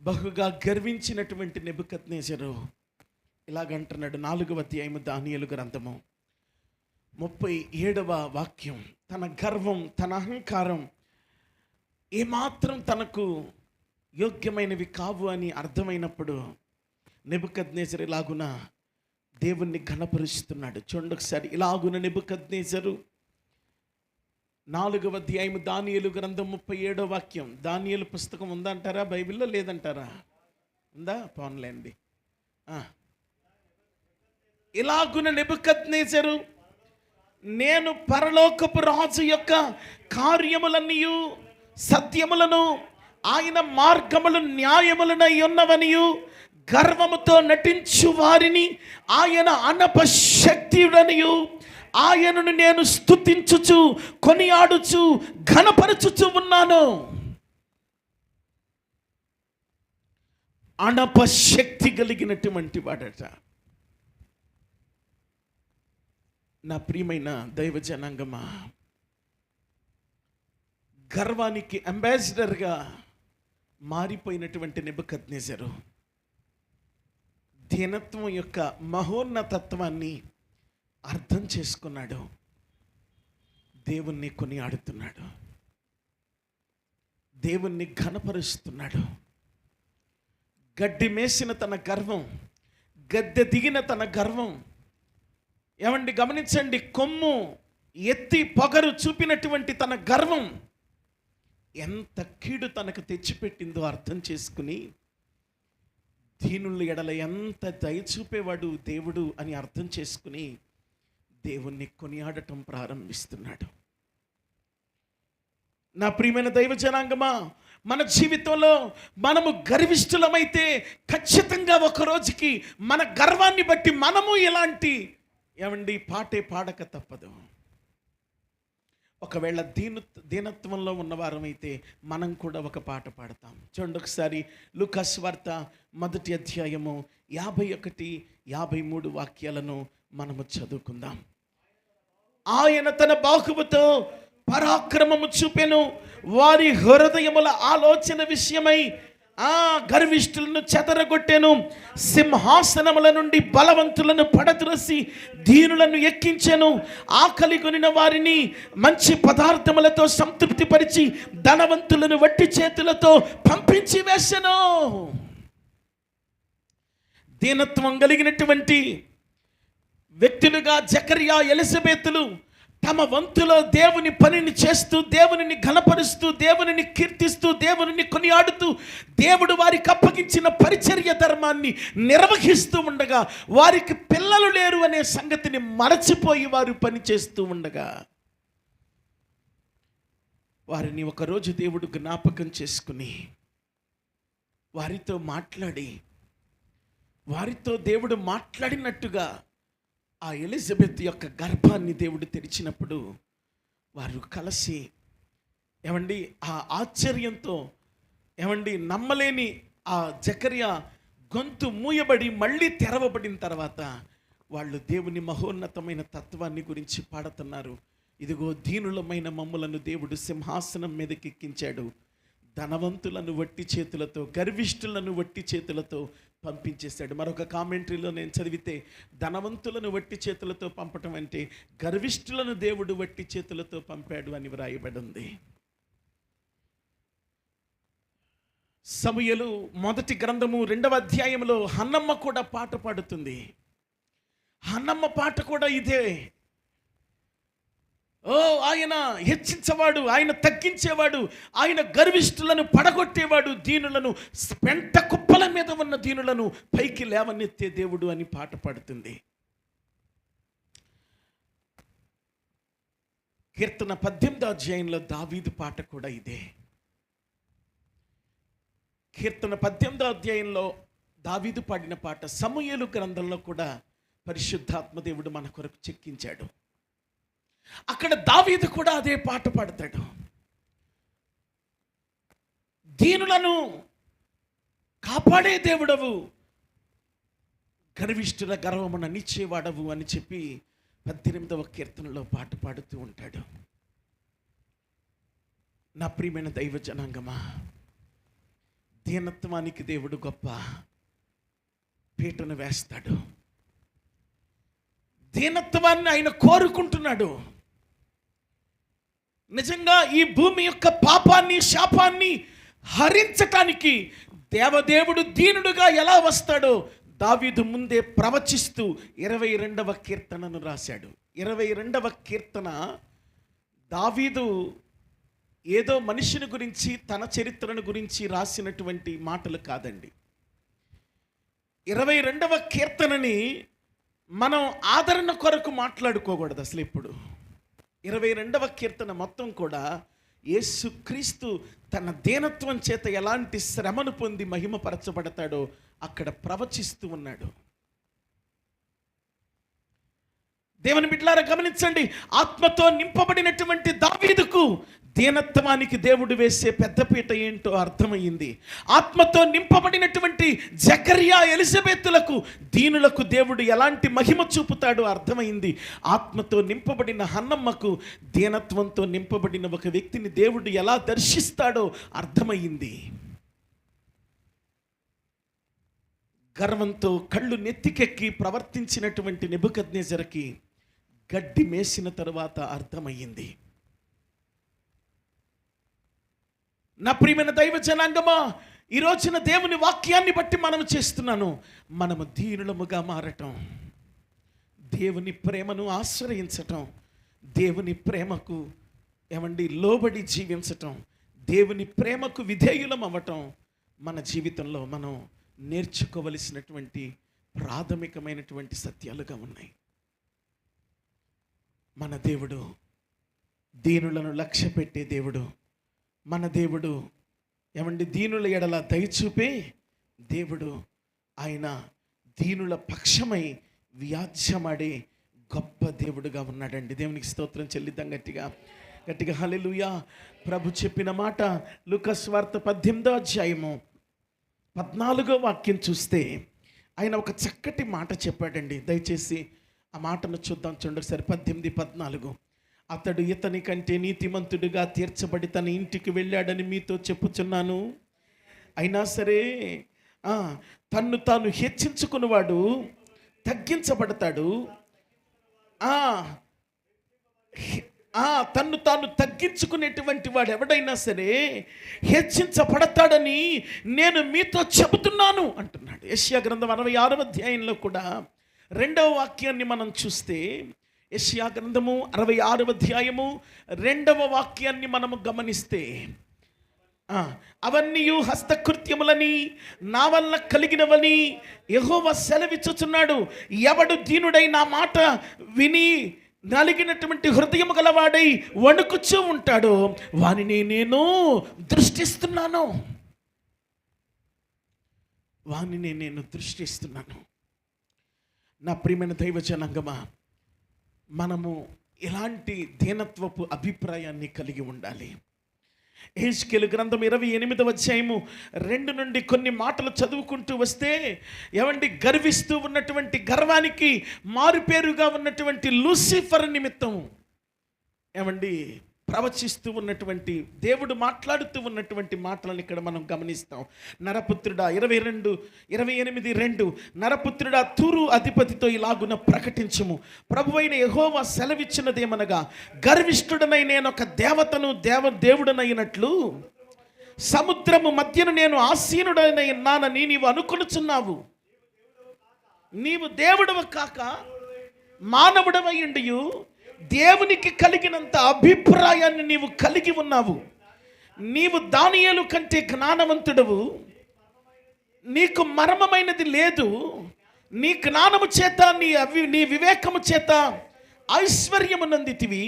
D: బహుగా గర్వించినటువంటి నెబుకద్నెజరు ఇలాగంటున్నాడు. 4వ అధ్యాయము దానియేలు గ్రంథము 37వ వాక్యం. తన గర్వం, తన అహంకారం ఏమాత్రం తనకు యోగ్యమైనవి కావు అని అర్థమైనప్పుడు నెబుకద్నెజరు ఇలాగున దేవుణ్ణి ఘనపరుస్తున్నాడు. చూడండి ఒకసారి. ఇలాగున నెబుకద్నెజరు 4వ అధ్యాయము దానియేలు గ్రంథం 37వ వాక్యం. దానియేలు పుస్తకం ఉందంటారా బైబిల్లో? లేదంటారా? ఉందా? పోన్లేండి. ఇలాగున నెబుకద్నెజరు, నేను పరలోకపు రాజు యొక్క కార్యములన్నీయు సత్యములను, ఆయన మార్గములు న్యాయములనై ఉన్నవనియు, గర్వముతో నటించు వారిని ఆయన అనపశక్తియుడనియు, ఆయనను నేను స్తుతించుచు కొనియాడుచు ఘనపరచుచు ఉన్నాను. అనపశక్తి కలిగినటువంటి వాడట. నా ప్రియమైన దైవ జనాంగమా, గర్వానికి అంబాసిడర్గా మారిపోయినటువంటి నెబుకద్నెజరు దీనత్వం యొక్క మహోన్నతత్వాన్ని అర్థం చేసుకున్నాడు, దేవుణ్ణి కొనియాడుతున్నాడు, దేవుణ్ణి ఘనపరుస్తున్నాడు. గడ్డి మేసిన తన గర్వం, గద్దె దిగిన తన గర్వం, ఏమండి గమనించండి, కొమ్ము ఎత్తి పొగరు చూపినటువంటి తన గర్వం ఎంత కీడు తనకు తెచ్చిపెట్టిందో అర్థం చేసుకుని, దీనుల ఎడల ఎంత దయ చూపేవాడు దేవుడు అని అర్థం చేసుకుని దేవుణ్ణి కొనియాడటం ప్రారంభిస్తున్నాడు. నా ప్రియమైన దైవ జనాంగమా, మన జీవితంలో మనము గర్విష్ఠులమైతే ఖచ్చితంగా ఒక రోజుకి మన గర్వాన్ని బట్టి మనము ఇలాంటి పాటే పాడక తప్పదు. ఒకవేళ దీనత్వంలో ఉన్నవారమైతే మనం కూడా ఒక పాట పాడతాం. చూడండి ఒకసారి లూకా సువార్త 1వ అధ్యాయము 51, 53 వాక్యాలను మనము చదువుకుందాం. ఆయన తన బాహువుతో పరాక్రమము చూపెను, వారి హృదయముల ఆలోచన విషయమై గర్విష్ఠులను చెదరగొట్టెను. సింహాసనముల నుండి బలవంతులను పడద్రోసి దీనులను ఎక్కించెను. ఆకలి కొనిన వారిని మంచి పదార్థములతో సంతృప్తిపరిచి ధనవంతులను వట్టి చేతులతో పంపించి వేసెను. దీనత్వం కలిగినటువంటి వ్యక్తులుగా జకర్యా, ఎలిజబెతులు తమ వంతులో దేవుని పనిని చేస్తూ, దేవునిని ఘనపరుస్తూ, దేవునిని కీర్తిస్తూ, దేవునిని కొనియాడుతూ, దేవుడు వారికి అప్పగించిన పరిచర్య ధర్మాన్ని నిర్వహిస్తూ ఉండగా, వారికి పిల్లలు లేరు అనే సంగతిని మరచిపోయి వారు పని చేస్తూ ఉండగా, వారిని ఒకరోజు దేవుడు జ్ఞాపకం చేసుకుని వారితో మాట్లాడి, వారితో దేవుడు మాట్లాడినట్టుగా ఆ ఎలిజబెత్ యొక్క గర్భాన్ని దేవుడు తెరిచినప్పుడు వారు కలిసి ఆ ఆశ్చర్యంతో నమ్మలేని ఆ జకర్యా గొంతు మూయబడి మళ్ళీ తెరవబడిన తర్వాత వాళ్ళు దేవుని మహోన్నతమైన తత్వాన్ని గురించి పాడుతున్నారు. ఇదిగో దీనులమైన మమ్ములను దేవుడు సింహాసనం మీదకి ఎక్కించాడు, ధనవంతులను వట్టి చేతులతో, గర్విష్ఠులను వట్టి చేతులతో పంపించేశాడు. మరొక కామెంటరీలో నేను చదివితే, ధనవంతులను వట్టి చేతులతో పంపటం అంటే గర్విష్ఠులను దేవుడు వట్టి చేతులతో పంపాడు అని వ్రాయబడి ఉంది. సమూయేలు 1వ గ్రంథము 2వ అధ్యాయంలో హన్నమ్మ కూడా పాట పాడుతుంది. హన్నమ్మ పాట కూడా ఇదే. ఆయన హెచ్చించేవాడు, ఆయన తగ్గించేవాడు, ఆయన గర్విష్ఠులను పడగొట్టేవాడు, దీనులను పెంట కుప్పల మీద ఉన్న దీనులను పైకి లేవనెత్తే దేవుడు అని పాట పాడుతుంది. కీర్తన 18వ అధ్యాయంలో దావీదు పాట కూడా ఇదే. కీర్తన 18వ అధ్యాయంలో దావీదు పాడిన పాట సమూయేలు గ్రంథంలో కూడా పరిశుద్ధాత్మ దేవుడు మన కొరకు చెక్కించాడు. అక్కడ దావీదు కూడా అదే పాట పాడతాడు. దీనులను కాపాడే దేవుడవు, గర్విష్ఠుల గర్వమును అణిచేవాడవు అని చెప్పి 18వ కీర్తనలో పాట పాడుతూ ఉంటాడు. నా ప్రియమైన దైవ జనాంగమా, దీనత్వానికి దేవుడు గొప్ప పీటను వేస్తాడు. దీనత్వాన్ని ఆయన కోరుకుంటున్నాడు. నిజంగా ఈ భూమి యొక్క పాపాన్ని, శాపాన్ని హరించటానికి దేవదేవుడు దీనుడుగా ఎలా వస్తాడో దావీదు ముందే ప్రవచిస్తూ 22వ కీర్తనను రాశాడు. 22వ కీర్తన దావీదు ఏదో మనిషిని గురించి, తన చరిత్రను గురించి రాసినటువంటి మాటలు కాదండి. 22వ కీర్తనని మనం ఆదరణ కొరకు మాట్లాడుకోకూడదు అసలు. ఇప్పుడు 22వ కీర్తన మొత్తం కూడా యేసుక్రీస్తు తన దీనత్వం చేత ఎలాంటి శ్రమను పొంది మహిమపరచబడతాడో అక్కడ ప్రవచిస్తూ ఉన్నాడు. దేవుని బిడ్డలారా గమనించండి, ఆత్మతో నింపబడినటువంటి దావీదుకు దీనత్వానికి దేవుడు వేసే పెద్దపీట ఏంటో అర్థమయ్యింది. ఆత్మతో నింపబడినటువంటి జకర్యా, ఎలిజబెతులకు, దీనులకు దేవుడు ఎలాంటి మహిమ చూపుతాడో అర్థమైంది. ఆత్మతో నింపబడిన హన్నమ్మకు దీనత్వంతో నింపబడిన ఒక వ్యక్తిని దేవుడు ఎలా దర్శిస్తాడో అర్థమయ్యింది. గర్వంతో కళ్ళు నెత్తికెక్కి ప్రవర్తించినటువంటి నెబుకద్నెజరుకి గడ్డి మేసిన తరువాత అర్థమయ్యింది. నా ప్రియమైన దైవ జనాంగమా, ఈ రోజున దేవుని వాక్యాన్ని బట్టి మనం చేస్తున్నాను, మనము దీనులముగా మారటం, దేవుని ప్రేమను ఆశ్రయించటం, దేవుని ప్రేమకు లోబడి జీవించటం, దేవుని ప్రేమకు విధేయులం అవ్వటం మన జీవితంలో మనం నేర్చుకోవలసినటువంటి ప్రాథమికమైనటువంటి సత్యాలుగా ఉన్నాయి. మన దేవుడు దీనులను లక్ష్య పెట్టే దేవుడు. మన దేవుడు ఏమండి, దీనుల ఎడల దయచూపే దేవుడు. ఆయన దీనుల పక్షమై వ్యాజ్యమాడే గొప్ప దేవుడుగా ఉన్నాడండి. దేవునికి స్తోత్రం చెల్లిద్దాం గట్టిగా గట్టిగా హల్లెలూయా. ప్రభు చెప్పిన మాట లూకా సువార్త 18వ అధ్యాయము 14వ వాక్యం చూస్తే ఆయన ఒక చక్కటి మాట చెప్పాడండి. దయచేసి ఆ మాటను చూద్దాం. చూడండి ఒకసారి 18:14. అతడు ఇతని కంటే నీతిమంతుడిగా తీర్చబడి తన ఇంటికి వెళ్ళాడని మీతో చెప్పుచున్నాను. అయినా సరే తన్ను తాను హెచ్చించుకున్నవాడు తగ్గించబడతాడు. తన్ను తాను తగ్గించుకునేటువంటి వాడు ఎవడైనా సరే హెచ్చించబడతాడని నేను మీతో చెబుతున్నాను అంటున్నాడు. యెషయా గ్రంథం 66వ అధ్యాయంలో కూడా 2వ వాక్యాన్ని మనం చూస్తే, యెషయా గ్రంథము 66వ అధ్యాయము 2వ వాక్యాన్ని మనము గమనిస్తే, అవన్నీ హస్తకృత్యములని నా వల్ల కలిగినవని యెహోవా సెలవిచ్చుచున్నాడు. ఎవడు దీనుడై నా మాట విని నలిగినటువంటి హృదయం గలవాడై వణుకుచూ ఉంటాడు, వానిని నేను దృష్టిస్తున్నాను. వానిని నేను దృష్టిస్తున్నాను. నా ప్రియమైన దైవ జనాంగమా, మనము ఎలాంటి దీనత్వపు అభిప్రాయాన్ని కలిగి ఉండాలి? యెహెజ్కేలు గ్రంథం 28వ అధ్యాయము 2 నుండి కొన్ని మాటలు చదువుకుంటూ వస్తే, ఏమండి, గర్విస్తూ ఉన్నటువంటి గర్వానికి మారుపేరుగా ఉన్నటువంటి లూసిఫర్ నిమిత్తం ఏమండి ప్రవచిస్తూ ఉన్నటువంటి దేవుడు మాట్లాడుతూ ఉన్నటువంటి మాటలను ఇక్కడ మనం గమనిస్తాం. నరపుత్రుడా 28:2 నరపుత్రుడా తూరు అధిపతితో ఇలాగున ప్రకటించుము, ప్రభువైన యెహోవా సెలవిచ్చినదేమనగా, గర్విష్ఠుడనై నేను ఒక దేవతను దేవుడనైనట్లు సముద్రము మధ్యను నేను ఆసీనుడనైనానని నీవు అనుకొనుచున్నావు. నీవు దేవుడవు కాక మానవుడవై ఉండియు దేవునికి కలిగినంత అభిప్రాయాన్ని నీవు కలిగి ఉన్నావు. నీవు దానియేలు కంటే జ్ఞానవంతుడవు, నీకు మర్మమైనది లేదు. నీ జ్ఞానము చేత నీ వివేకము చేత ఐశ్వర్యము నందితివి.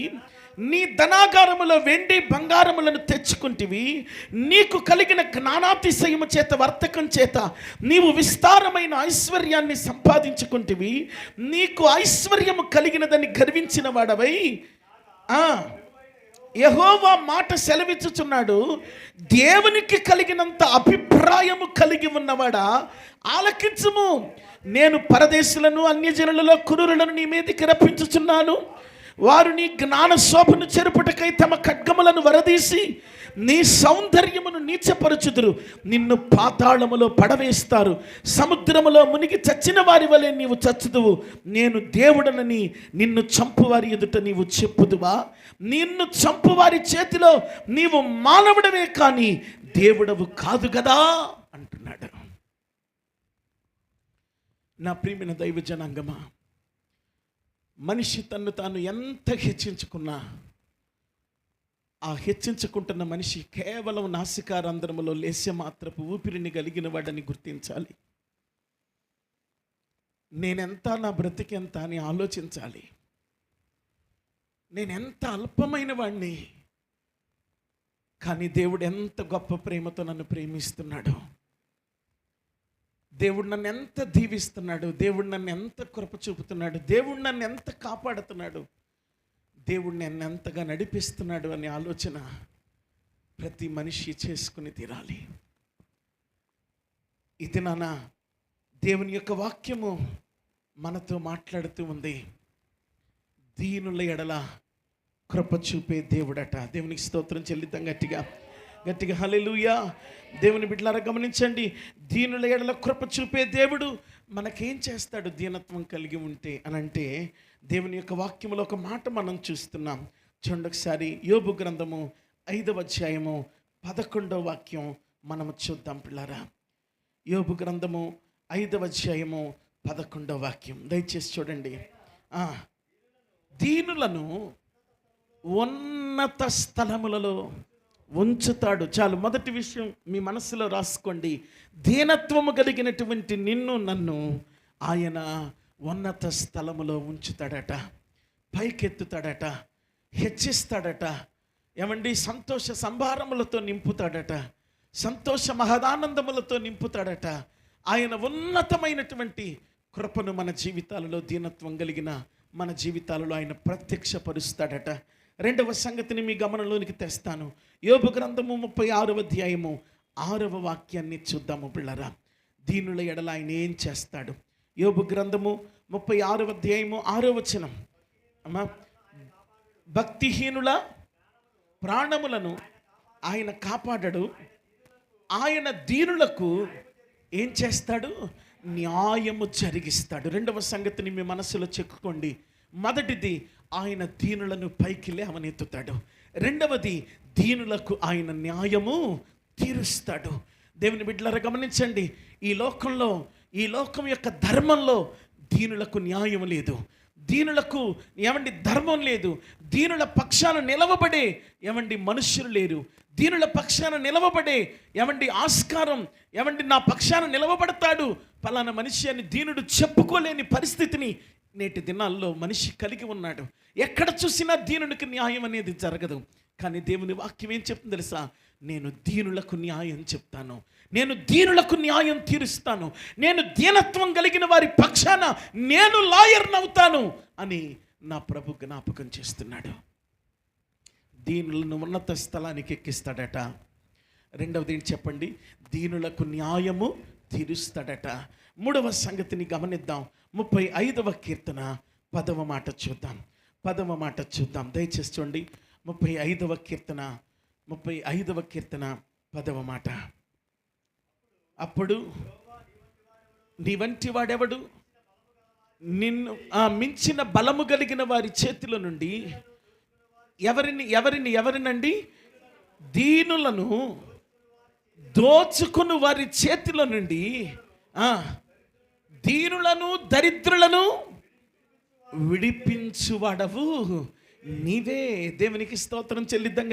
D: నీ ధనాగారములో వెండి బంగారములను తెచ్చుకుంటివి. నీకు కలిగిన జ్ఞానాతిశయము చేత వర్తకం చేత నీవు విస్తారమైన ఐశ్వర్యాన్ని సంపాదించుకుంటివి. నీకు ఐశ్వర్యము కలిగినదని గర్వించిన వాడవై యెహోవా మాట సెలవిచ్చుచున్నాడు, దేవునికి కలిగినంత అభిప్రాయము కలిగి ఉన్నవాడా ఆలకించుము. నేను పరదేశులను అన్యజనులలో కురులను నీ మీదకి రప్పించుచున్నాను. వారు నీ జ్ఞాన శోభను చెరుపుటకై తమ ఖడ్గములను వరదీసి నీ సౌందర్యమును నీచపరచుదురు. నిన్ను పాతాళములో పడవేస్తారు, సముద్రములో మునిగి చచ్చిన వారి వలె నీవు చచ్చుదువు. నేను దేవుడనని నిన్ను చంపువారి ఎదుట నీవు చెప్పుదువా? నిన్ను చంపువారి చేతిలో నీవు మానవుడవే కానీ దేవుడవు కాదు కదా అంటున్నాడు. నా ప్రియమైన దైవ జనాంగమా, మనిషి తన్ను తాను ఎంత హెచ్చించుకున్నా ఆ హెచ్చించుకుంటున్న మనిషి కేవలం నాసికారంధ్రములో లేసే మాత్రపు ఊపిరిని కలిగిన వాడని గుర్తించాలి. నేనెంత, నా బ్రతికెంత అని ఆలోచించాలి. నేనెంత అల్పమైన వాడిని, కానీ దేవుడు ఎంత గొప్ప ప్రేమతో నన్ను ప్రేమిస్తున్నాడు. దేవుడు నన్ను ఎంత దీవిస్తున్నాడు, దేవుడు నన్ను ఎంత కృప చూపుతున్నాడు, దేవుడు నన్ను ఎంత కాపాడుతున్నాడు, దేవుడు నన్ను ఎంతగా నడిపిస్తున్నాడు అనే ఆలోచన ప్రతి మనిషి చేసుకుని తీరాలి. ఇది నాన్న దేవుని యొక్క వాక్యము మనతో మాట్లాడుతూ ఉంది. దీనుల ఎడల కృప చూపే దేవుడట. దేవునికి స్తోత్రం చెల్లిద్దాం గట్టిగా గట్టిగా హల్లెలూయా. దేవుని బిడ్డలారా గమనించండి, దీనుల ఎడల కృప చూపే దేవుడు మనకేం చేస్తాడు దీనత్వం కలిగి ఉంటే అనంటే, దేవుని యొక్క వాక్యములో ఒక మాట మనం చూస్తున్నాం. చూడండి ఒకసారి యోబు గ్రంథము 5వ అధ్యాయము 11వ వాక్యం మనము చూద్దాం పిల్లారా. యోబు గ్రంథము 5వ అధ్యాయము 11వ వాక్యం దయచేసి చూడండి. దీనులను ఉన్నత స్థలములలో ఉంచుతాడు. చాలు, మొదటి విషయం మీ మనసులో రాసుకోండి. దీనత్వము కలిగినటువంటి నిన్ను నన్ను ఆయన ఉన్నత స్థలములో ఉంచుతాడట, పైకెత్తుతాడట, హెచ్చిస్తాడట, ఏమండి సంతోష సంభారములతో నింపుతాడట. సంతోష మహదానందములతో నింపుతాడట. ఆయన ఉన్నతమైనటువంటి కృపను మన జీవితాలలో, దీనత్వం కలిగిన మన జీవితాలలో ఆయన ప్రత్యక్షపరుస్తాడట. రెండవ సంగతిని మీ గమనంలోనికి తెస్తాను. యోబు గ్రంథము 36వ అధ్యాయము 6వ వాక్యాన్ని చూద్దాము పిల్లరా. దీనుల ఎడల ఆయన ఏం చేస్తాడు? యోబు గ్రంథము 36వ అధ్యాయము 6వ వచనం. అమ్మా, భక్తిహీనుల ప్రాణములను ఆయన కాపాడడు, ఆయన దీనులకు ఏం చేస్తాడు? న్యాయము జరిగిస్తాడు. రెండవ సంగతిని మీ మనసులో చెక్కుకోండి. మొదటిది, ఆయన దీనులను పైకి లేవనెత్తుతాడు. రెండవది, దీనులకు ఆయన న్యాయము తీరుస్తాడు. దేవుని బిడ్డలారా గమనించండి, ఈ లోకం యొక్క ధర్మంలో దీనులకు న్యాయం లేదు, దీనులకు ధర్మం లేదు, దీనుల పక్షాన నిలవబడే మనుష్యులు లేరు, దీనుల పక్షాన నిలవబడే ఆస్కారం నా పక్షాన నిలవబడతాడు పలానా మనిషి అని దీనుడు చెప్పుకోలేని పరిస్థితిని నేటి దినాల్లో మనిషి కలిగి ఉన్నాడు. ఎక్కడ చూసినా దీనునికి న్యాయం అనేది జరగదు. కానీ దేవుని వాక్యం ఏం చెప్తుంది తెలుసా? నేను దీనులకు న్యాయం చెప్తాను, నేను దీనులకు న్యాయం తీరుస్తాను, నేను దీనత్వం కలిగిన వారి పక్షాన నేను లాయర్నవుతాను అని నా ప్రభు జ్ఞాపకం చేస్తున్నాడు. దీనులను ఉన్నత స్థలానికి ఎక్కిస్తాడట. రెండవది ఏంటి చెప్పండి? దీనులకు న్యాయము తీరుస్తాడట. మూడవ సంగతిని గమనిద్దాం. 35వ కీర్తన 10వ మాట చూద్దాం. 10వ మాట చూద్దాం, దయచేసి చూడండి. 35వ కీర్తన 10వ మాట. అప్పుడు నీ వంటి వాడెవడు? నిన్ను మించిన బలము కలిగిన వారి చేతిలో నుండి ఎవరినండి? దీనులను దోచుకుని వారి చేతిలో నుండి, దీనులను దరిద్రులను విడిపించువాడవు నీవే. దేవునికి స్తోత్రం చెల్లిద్దాం.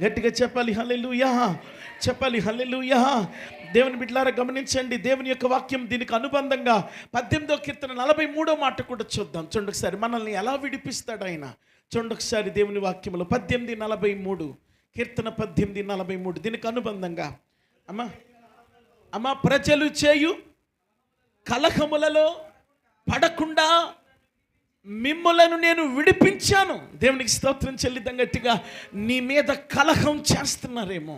D: గట్టిగా చెప్పాలి హల్లెలూయా, చెప్పాలి హల్లెలూయా. దేవుని బిడ్డలారా గమనించండి, దేవుని యొక్క వాక్యం దీనికి అనుబంధంగా 18వ కీర్తన 43వ మాట కూడా చూద్దాం. చూడండి ఒకసారి, మనల్ని ఎలా విడిపిస్తాడు ఆయన. చూడండి ఒకసారి దేవుని వాక్యంలో 18:43, కీర్తన 18:43 దీనికి అనుబంధంగా. అమ్మా ప్రజలు చేయు కలహములలో పడకుండా మిమ్ములను నేను విడిపించాను. దేవునికి స్తోత్రం చెల్లిద్దాం గట్టిగా. నీ మీద కలహం చేస్తున్నారేమో,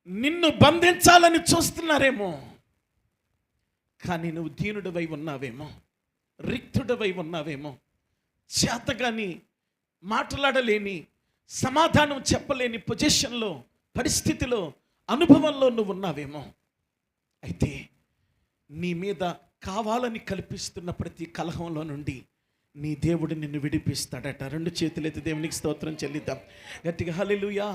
D: నిన్ను బంధించాలని చూస్తున్నారేమో, కానీ నువ్వు దీనుడివై ఉన్నావేమో, రిక్తుడివై ఉన్నావేమో, చేతగాని మాట్లాడలేని, సమాధానం చెప్పలేని పొజిషన్లో, పరిస్థితిలో, అనుభవంలో నువ్వు ఉన్నావేమో. అయితే నీ మీద కావాలని కల్పిస్తున్న ప్రతి కలహంలో నుండి నీ దేవుడు నిన్ను విడిపిస్తాడట. రెండు చేతులైతే దేవునికి స్తోత్రం చెల్లిద్దాం గట్టిగా హల్లెలూయా.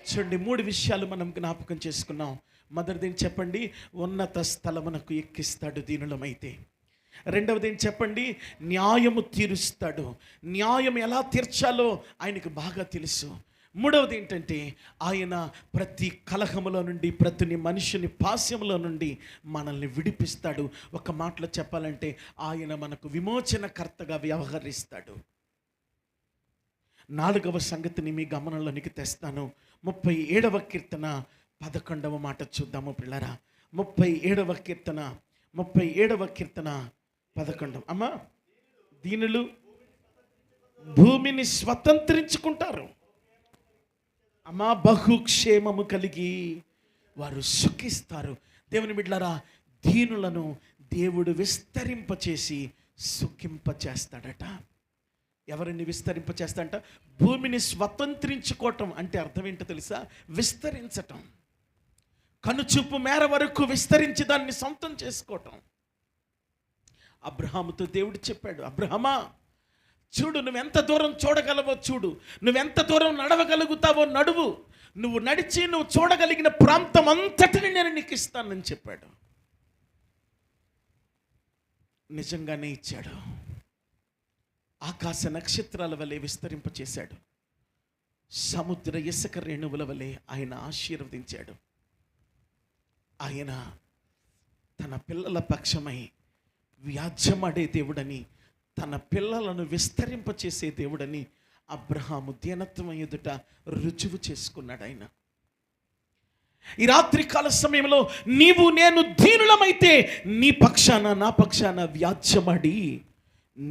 D: చూడండి, 3 విషయాలు మనం జ్ఞాపకం చేసుకున్నాం. మొదటిది ఏం చెప్పండి? ఉన్నత స్థలమునకు ఎక్కిస్తాడు దీనులమైతే. రెండవది ఏం చెప్పండి? న్యాయము తీరుస్తాడు. న్యాయం ఎలా తీర్చాలో ఆయనకు బాగా తెలుసు. మూడవది ఏంటంటే, ఆయన ప్రతి కలహములో నుండి, ప్రతి మనిషిని పాస్యములో నుండి మనల్ని విడిపిస్తాడు. ఒక మాటలో చెప్పాలంటే ఆయన మనకు విమోచనకర్తగా వ్యవహరిస్తాడు. 4వ సంగతిని మీ గమనంలోనికి తెస్తాను. 37వ కీర్తన 11వ మాట చూద్దాము పిల్లరా. 37వ కీర్తన 11. అమ్మా, దీనులు భూమిని స్వతంత్రించుకుంటారు. అమ్మా, బహుక్షేమము కలిగి వారు సుఖిస్తారు. దేవుని బిడ్డలారా, దీనులను దేవుడు విస్తరింపచేసి సుఖింపచేస్తాడట. ఎవరిని విస్తరింపచేస్తాడంట? భూమిని స్వతంత్రించుకోవటం అంటే అర్థం ఏంటో తెలుసా? విస్తరించటం, కనుచూపు మేర వరకు విస్తరించి దాన్ని సొంతం చేసుకోవటం. అబ్రహాముతో దేవుడు చెప్పాడు, అబ్రహమా చూడు, నువ్వెంత దూరం చూడగలవో చూడు, నువ్వెంత దూరం నడవగలుగుతావో నడువు, నువ్వు నడిచి నువ్వు చూడగలిగిన ప్రాంతం అంతటిని నేను నీకు ఇస్తానని చెప్పాడు. నిజంగానే ఇచ్చాడు. ఆకాశ నక్షత్రాల వలె విస్తరింపచేశాడు. సముద్ర ఇసుక రేణువుల వలె ఆయన ఆశీర్వదించాడు. ఆయన తన పిల్లల పక్షమై వ్యాజ్యమాడే దేవుడని, తన పిల్లలను విస్తరింపచేసే దేవుడని అబ్రహాము దీనత్వం ఎదుట రుజువు చేసుకున్నాడు. ఆయన ఈ రాత్రి కాల సమయంలో నీవు నేను దీనులమైతే నీ పక్షాన నా పక్షాన వ్యాజ్యమడి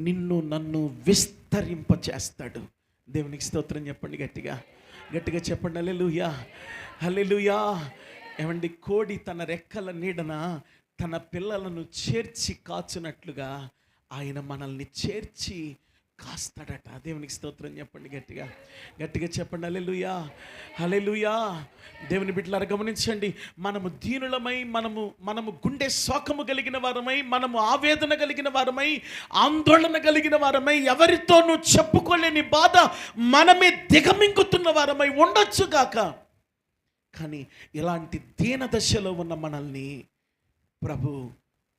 D: నిన్ను నన్ను విస్తరింప చేస్తాడు. దేవునికి స్తోత్రం చెప్పండి, గట్టిగా గట్టిగా చెప్పండి. హల్లెలూయా, హల్లెలూయా. ఏమండి, కోడి తన రెక్కల నీడన తన పిల్లలను చేర్చి కాచునట్లుగా ఆయన మనల్ని చేర్చి కాస్తాడట. దేవునికి స్తోత్రం చెప్పండి, గట్టిగా గట్టిగా చెప్పండి. హల్లెలూయా, హల్లెలూయా. దేవుని బిడ్డలారా గమనించండి, మనము దీనులమై, మనము గుండె శోకము కలిగిన వారమై, మనము ఆవేదన కలిగిన వారమై, ఆందోళన కలిగిన వారమై, ఎవరితోనూ చెప్పుకోలేని బాధ మనమే దిగమింగుతున్న వారమై ఉండొచ్చు గాక. కానీ ఇలాంటి దీన దశలో ఉన్న మనల్ని ప్రభు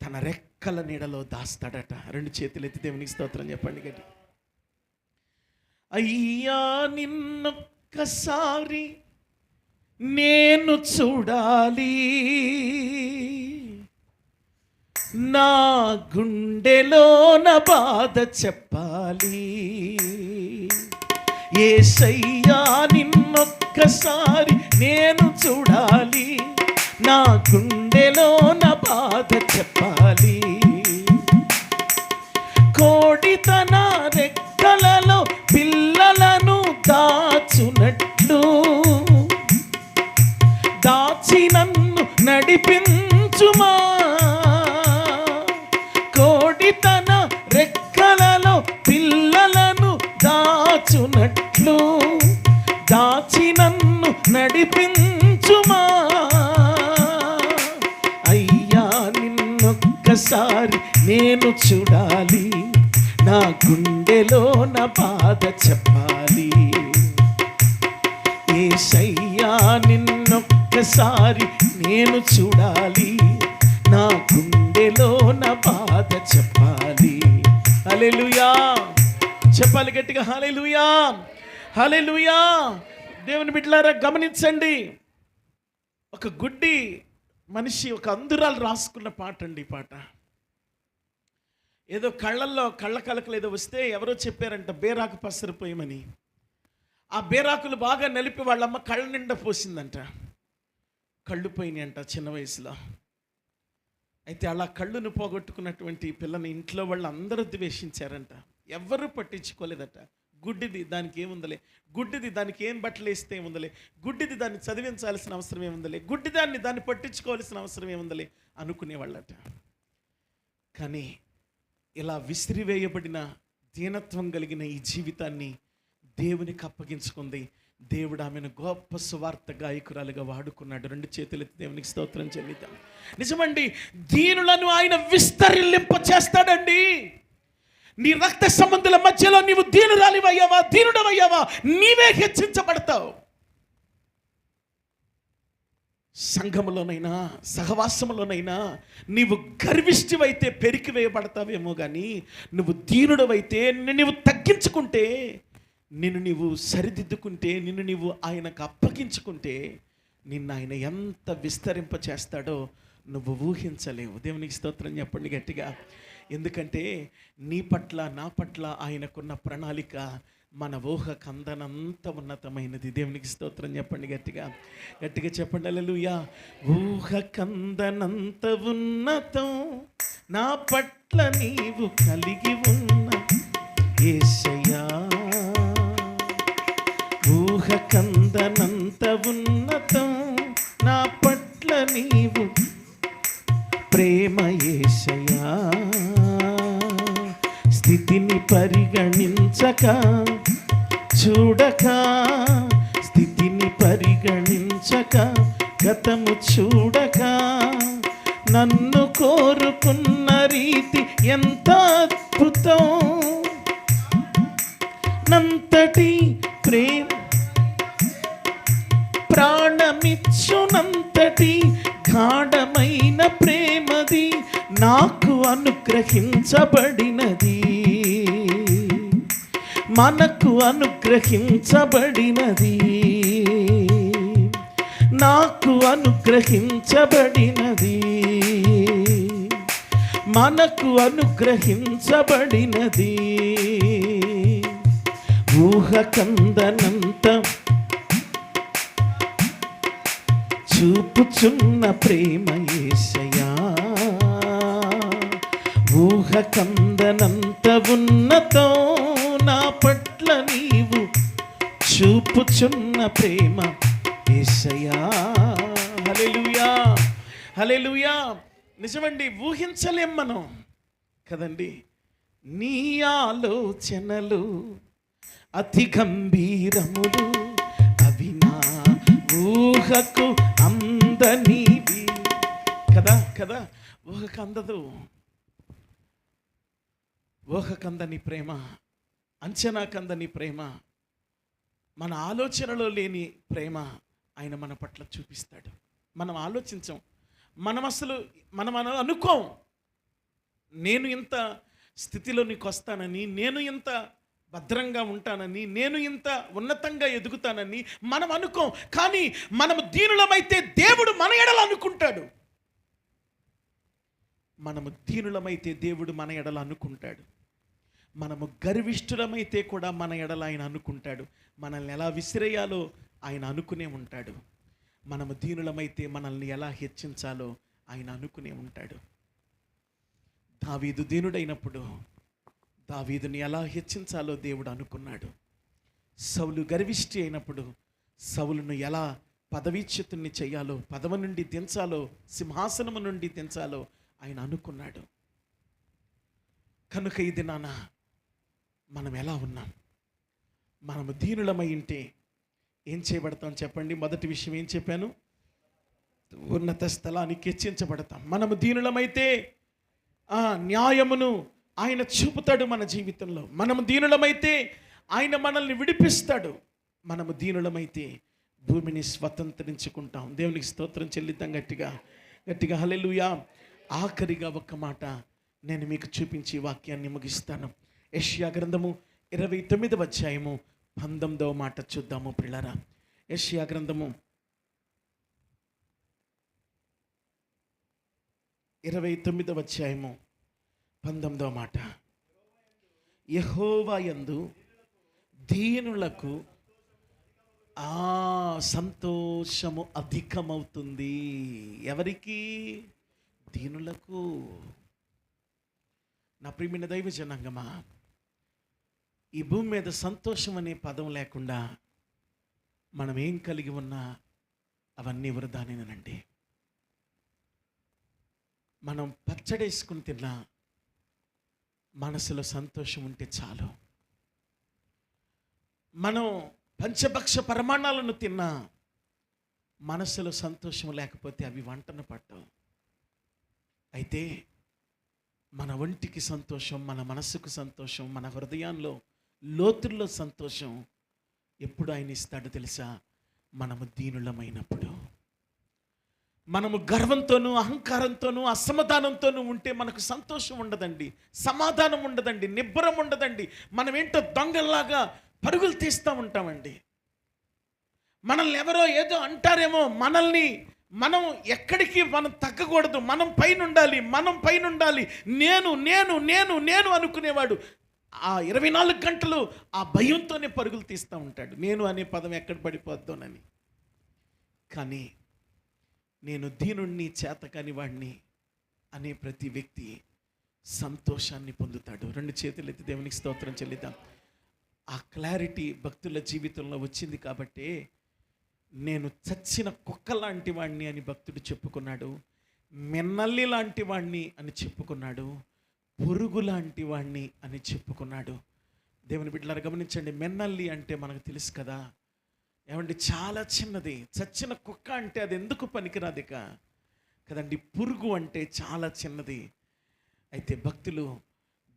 D: తన రెక్కల నీడలో దాస్తాడట. రెండు చేతులు ఎత్తి దేవునికి స్తోత్రం చెప్పండి గట్టి. అయ్యా నిన్నొక్కసారి నేను చూడాలి, నా గుండెలోన బాధ చెప్పాలి. యేసయ్యా నిన్నొక్కసారి నేను చూడాలి, నా గుండెలోన బాధ చెప్పాలి. కోడి తన రెక్కలలో పిల్లలను దాచునట్లు దాచి నన్ను నడిపించుమా. కోడి తన రెక్కలలో పిల్లలను దాచునట్లు దాచి నన్ను నడిపించుమా. అయ్యా నిన్నొక్కసారి నేను చూడాలి, నా గుండెలో నా బాధ చెప్పాలి. యేసయ్యా నిన్నొక్కసారి నేను చూడాలి, నా గుండెలో నా బాధ చెప్పాలి. హల్లెలూయా చెప్పాలి గట్టిగా, హల్లెలూయా, హల్లెలూయా. దేవుని బిడ్డలారా గమనించండి, ఒక గుడ్డి మనిషి, ఒక అంధురాలు రాసుకున్న పాట అండి. ఈ పాట ఏదో కళ్ళ కలకలు ఏదో వస్తే ఎవరో చెప్పారంట బేరాకు పసరు పోయమని. ఆ బేరాకులు బాగా నలిపి వాళ్ళమ్మ కళ్ళ నిండా పోసిందంట. కళ్ళు పోయినాయి అంట చిన్న వయసులో. అయితే అలా కళ్ళును పోగొట్టుకున్నటువంటి పిల్లని ఇంట్లో వాళ్ళు అందరూ ద్వేషించారంట. ఎవరు పట్టించుకోలేదట. గుడ్డిది, దానికి ఏముందలే, గుడ్డిది, దానికి ఏం బట్టలు వేస్తే ఏముందలే, గుడ్డిది, దాన్ని చదివించాల్సిన అవసరం ఏముందలే, దాన్ని పట్టించుకోవాల్సిన అవసరం ఏముందలే అనుకునేవాళ్ళట. కానీ ఇలా విసిరివేయబడిన దీనత్వం కలిగిన ఈ జీవితాన్ని దేవునికి అప్పగించుకుంది. దేవుడు ఆమెను గొప్ప సువార్త గాయకురాలుగా వాడుకున్నాడు. రెండు చేతులెత్తి దేవునికి స్తోత్రం చెల్లిద్దాం. నిజమండి, దీనులను ఆయన విస్తరింప చేస్తాడండి. నీ రక్త సంబంధుల మధ్యలో నీవు దీనురాలివయ్యావా, దీనుడవయ్యావా, నీవే హెచ్చించబడతావు. సంఘములోనైనా సహవాసములోనైనా నీవు గర్విష్ఠివైతే పెరికి వేయబడతావేమో, కానీ నువ్వు దీనుడవైతే, నీవు తగ్గించుకుంటే, నీవు సరిదిద్దుకుంటే, నీవు ఆయనకు అప్పగించుకుంటే, నిన్ను ఆయన ఎంత విస్తరింప చేస్తాడో నువ్వు ఊహించలేవు. దేవునికి స్తోత్రం చెప్పండి గట్టిగా. ఎందుకంటే నీ పట్ల నా పట్ల ఆయనకున్న ప్రణాళిక మన ఊహ కందనంత ఉన్నతమైనది. దేవునికి స్తోత్రం చెప్పండి గట్టిగా గట్టిగా చెప్పండి. హల్లెలూయా. ఊహ కందనంత ఉన్నతం నా పట్ల నీవు కలిగి ఉన్న యేసయ్యా. ఊహ కందనంత ఉన్నతం నా పట్ల నీవు ప్రేమ యేసయ్యా. స్థితిని పరిగణించక చూడక, స్థితిని పరిగణించక, గతము చూడక, నన్ను కోరుకున్న రీతి ఎంత అద్భుతం. నంతటి ప్రేమ ప్రాణమిచ్చునంతటి గాఢమైన ప్రేమది నాకు అనుగ్రహించబడినది, మనకు అనుగ్రహించబడినది, నాకు అనుగ్రహించబడినది, మనకు అనుగ్రహించబడినది. ఊహ కందనంత చూపుచున్న ప్రేమ యేసయ్యా, ఊహ కందనంత ఉన్నతో నా పట్ల నీవు చూపుచున్న ప్రేమ యేసయ్యా. హల్లెలూయా, హల్లెలూయా. నిజమండి, ఊహించలేం మనం కదండి. నీ ఆలోచనలు అతి గంభీరములు, అవి నా ఊహకు అందనివి. కదా కదా, ఊహకు అందదు. ఊహకందని ప్రేమ, అంచనాకందని ప్రేమ, మన ఆలోచనలో లేని ప్రేమ ఆయన మన పట్ల చూపిస్తాడు. మనం ఆలోచించం, మనం అనుకోం నేను ఇంత స్థితిలోనికి వస్తానని, నేను ఇంత భద్రంగా ఉంటానని, నేను ఇంత ఉన్నతంగా ఎదుగుతానని మనం అనుకోం. కానీ మనము దీనులమైతే దేవుడు మన ఎడల అనుకుంటాడు. మనము దీనులమైతే దేవుడు మన ఎడల అనుకుంటాడు. మనము గర్విష్ఠులమైతే కూడా మన ఎడల ఆయన అనుకుంటాడు. మనల్ని ఎలా విసిరేయాలో ఆయన అనుకునే ఉంటాడు. మనము దీనులమైతే మనల్ని ఎలా హెచ్చించాలో ఆయన అనుకునే ఉంటాడు. దావీదు దీనుడైనప్పుడు దావీదుని ఎలా హెచ్చించాలో దేవుడు అనుకున్నాడు. సౌలు గర్విష్ఠి అయినప్పుడు సౌలును ఎలా పదవీచ్యుతుణ్ణి చేయాలో, పదవి నుండి దించాలో, సింహాసనము నుండి దించాలో ఆయన అనుకున్నాడు. కనుక ఇది నాన్న మనం ఎలా ఉన్నాం? మనము దీనులమై ఉంటే ఏం చేయబడతాం చెప్పండి? మొదటి విషయం ఏం చెప్పాను? ఉన్నత స్థలానికి హెచ్చించబడతాం. మనము దీనులమైతే న్యాయమును ఆయన చూపుతాడు మన జీవితంలో. మనము దీనులమైతే ఆయన మనల్ని విడిపిస్తాడు. మనము దీనులమైతే భూమిని స్వతంత్రించుకుంటాం. దేవునికి స్తోత్రం చెల్లిద్దాం గట్టిగా గట్టిగా. హల్లెలూయా. ఆఖరిగా ఒక్క మాట నేను మీకు చూపించి వాక్యాన్ని ముగిస్తాను. యెషయా గ్రంథము 29వ అధ్యాయము 19వ మాట చూద్దాము పిల్లరా. యెషయా గ్రంథము 29వ అధ్యాయము 19వ మాట. యెహోవా యందు దీనులకు సంతోషము అధికమవుతుంది. ఎవరికి? దీనులకు. నా ప్రియమైన దైవ జనాంగమా, ఈ భూమి మీద సంతోషం అనే పదం లేకుండా మనం ఏం కలిగి ఉన్నా అవన్నీ వృధానేనండి. మనం పచ్చడేసుకుని తిన్నా మనసులో సంతోషం ఉంటే చాలు. మనం పంచభక్ష పరమాణాలను తిన్నా మనసులో సంతోషం లేకపోతే అవి వంటను పట్టవు. అయితే మన ఒంటికి సంతోషం, మన మనసుకు సంతోషం, మన హృదయంలో లోతుల్లో సంతోషం ఎప్పుడు ఆయన ఇస్తాడో తెలుసా? మనము దీనులమైనప్పుడు. మనము గర్వంతోనూ అహంకారంతోనూ అసమాధానంతోనూ ఉంటే మనకు సంతోషం ఉండదండి, సమాధానం ఉండదండి, నిబ్బరం ఉండదండి. మనం ఏంటో దొంగల్లాగా పరుగులు తీస్తూ ఉంటామండి. మనల్ని ఎవరో ఏదో అంటారేమో, మనం ఎక్కడికి మనం తగ్గకూడదు. మనం పైన ఉండాలి. నేను నేను నేను నేను అనుకునేవాడు ఆ 24 గంటలు ఆ భయంతోనే పరుగులు తీస్తూ ఉంటాడు. నేను అనే పదం ఎక్కడ పడిపోద్దోనని. కానీ నేను దీనుణ్ణి, చేతకాని వాడిని అనే ప్రతి వ్యక్తి సంతోషాన్ని పొందుతాడు. 2 చేతులు ఎత్తి దేవునికి స్తోత్రం చెల్లిద్దాం. ఆ క్లారిటీ భక్తుల జీవితంలో వచ్చింది కాబట్టి నేను చచ్చిన కుక్క లాంటి వాడిని అని భక్తుడు చెప్పుకున్నాడు. మెన్నల్లి లాంటి వాడిని అని చెప్పుకున్నాడు. పురుగు లాంటి వాడిని అని చెప్పుకున్నాడు. దేవుని బిడ్డలారా గమనించండి. మెన్నల్లి అంటే మనకు తెలుసు కదా ఏమండి, చాలా చిన్నది. చచ్చిన కుక్క అంటే అది ఎందుకు పనికిరాదు కదండి. పురుగు అంటే చాలా చిన్నది. అయితే భక్తులు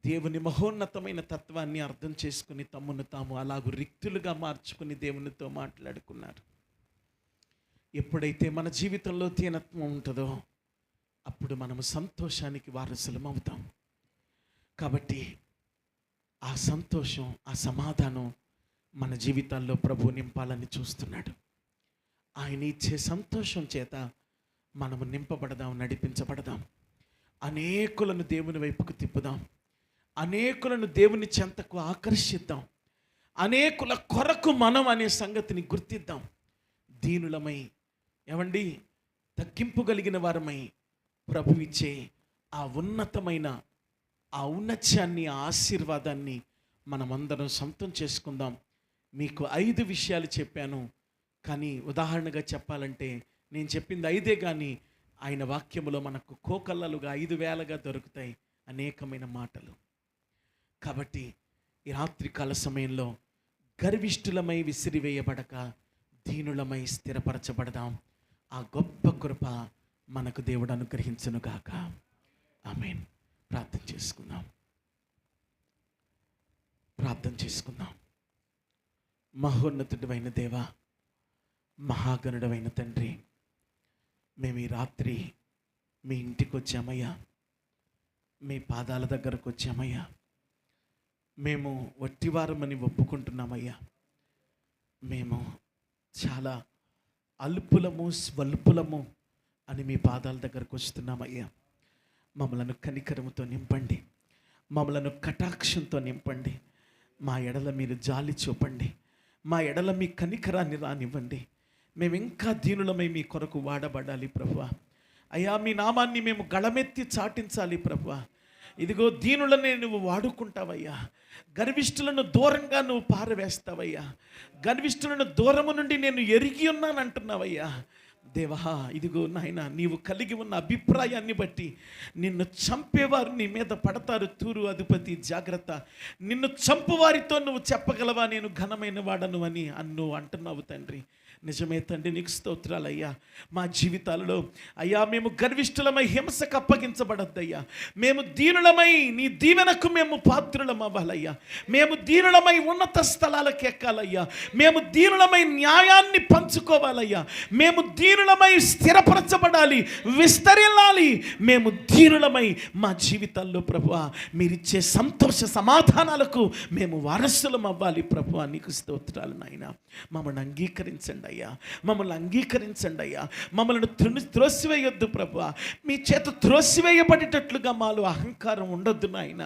D: దేవుని మహోన్నతమైన తత్వాన్ని అర్థం చేసుకుని తమ్మును తాము అలాగూ రిక్తులుగా మార్చుకుని దేవునితో మాట్లాడుకున్నారు. ఎప్పుడైతే మన జీవితంలో దీనత్వం ఉంటుందో అప్పుడు మనము సంతోషానికి వారసులం అవుతాం. కాబట్టి ఆ సంతోషం, ఆ సమాధానం మన జీవితాల్లో ప్రభు నింపాలని చూస్తున్నాడు. ఆయన ఇచ్చే సంతోషం చేత మనము నింపబడదాం, నడిపించబడదాం. అనేకులను దేవుని వైపుకు తిప్పుదాం. అనేకులను దేవుని చెంతకు ఆకర్షిద్దాం. అనేకుల కొరకు మనం అనే సంగతిని గుర్తిద్దాం. దీనులమై, ఏమండి, తగ్గింపు కలిగిన వారమై ప్రభు ఇచ్చే ఆ ఉన్నతమైన ఆ ఔన్నత్యాన్ని, ఆ ఆశీర్వాదాన్ని మనమందరం సొంతం చేసుకుందాం. మీకు 5 విషయాలు చెప్పాను, కానీ ఉదాహరణగా చెప్పాలంటే నేను చెప్పింది 5 కానీ ఆయన వాక్యములో మనకు కోకల్లలుగా 5,000గా దొరుకుతాయి అనేకమైన మాటలు. కాబట్టి ఈ రాత్రికాల సమయంలో గర్విష్ఠులమై విసిరివేయబడక దీనులమై స్థిరపరచబడదాం. ఆ గొప్ప కృప మనకు దేవుడు అనుగ్రహించునుగాక. ఆమేన్. ప్రార్థన చేసుకుందాం. మహోన్నతుడైన దేవా, మహాగణుడైన తండ్రి, మేము ఈ రాత్రి మీ ఇంటికి వచ్చామయ్యా, మీ పాదాల దగ్గరకు వచ్చామయ్యా. మేము వట్టివారమని ఒప్పుకుంటున్నామయ్యా. మేము చాలా అల్పులము, స్వల్పులము అని మీ పాదాల దగ్గరకు వస్తున్నామయ్యా. మమ్మలను కనికరముతో నింపండి, మమ్మలను కటాక్షంతో నింపండి. మా ఎడల మీరు జాలి చూపండి, మా ఎడల మీ కనికరాన్ని రానివ్వండి. మేము ఇంకా దీనులమై మీ కొరకు వాడబడాలి ప్రభువా. అయ్యా, మీ నామాన్ని మేము గళమెత్తి చాటించాలి ప్రభువా. ఇదిగో దీనులనే నువ్వు వాడుకుంటావయ్యా. గర్విష్ఠులను దూరంగా నువ్వు పారవేస్తావయ్యా. గర్విష్ఠులను దూరము నుండి నేను ఎరిగి ఉన్నాను అంటున్నావయ్యా. దేవా, ఇదిగో నాయన, నీవు కలిగి ఉన్న అభిప్రాయాన్ని బట్టి నిన్ను చంపేవారు నీ మీద పడతారు. తూరు అధిపతి జాగ్రత్త, నిన్ను చంపువారితో నువ్వు చెప్పగలవా నేను ఘనమైన వాడను అని నువ్వు అంటున్నావు తండ్రి. నిజమే తండ్రి, నీకు స్తోత్రాలయ్యా. మా జీవితాలలో అయ్యా మేము గర్విష్ఠులమై హింసకు అప్పగించబడద్దయ్యా. మేము దీనులమై నీ దీవెనకు మేము పాత్రులం అవ్వాలయ్యా. మేము దీనులమై ఉన్నత స్థలాలకు ఎక్కాలయ్యా. మేము దీనులమై న్యాయాన్ని పంచుకోవాలయ్యా. మేము దీనులమై స్థిరపరచబడాలి, విస్తరిల్లాలి. మేము దీనులమై మా జీవితాల్లో ప్రభువా మీరిచ్చే సంతోష సమాధానాలకు మేము వారసులం అవ్వాలి ప్రభువా. నీకు స్తోత్రాలు నాయన. మమ్మల్ని అంగీకరించండి అయ్యా, మమ్మల్ని అంగీకరించండి అయ్యా. మమ్మల్ని త్రోసివేయొద్దు ప్రభువా. మీ చేత త్రోసివేయబడేటట్లుగా మాలో అహంకారం ఉండొద్దు నాయన.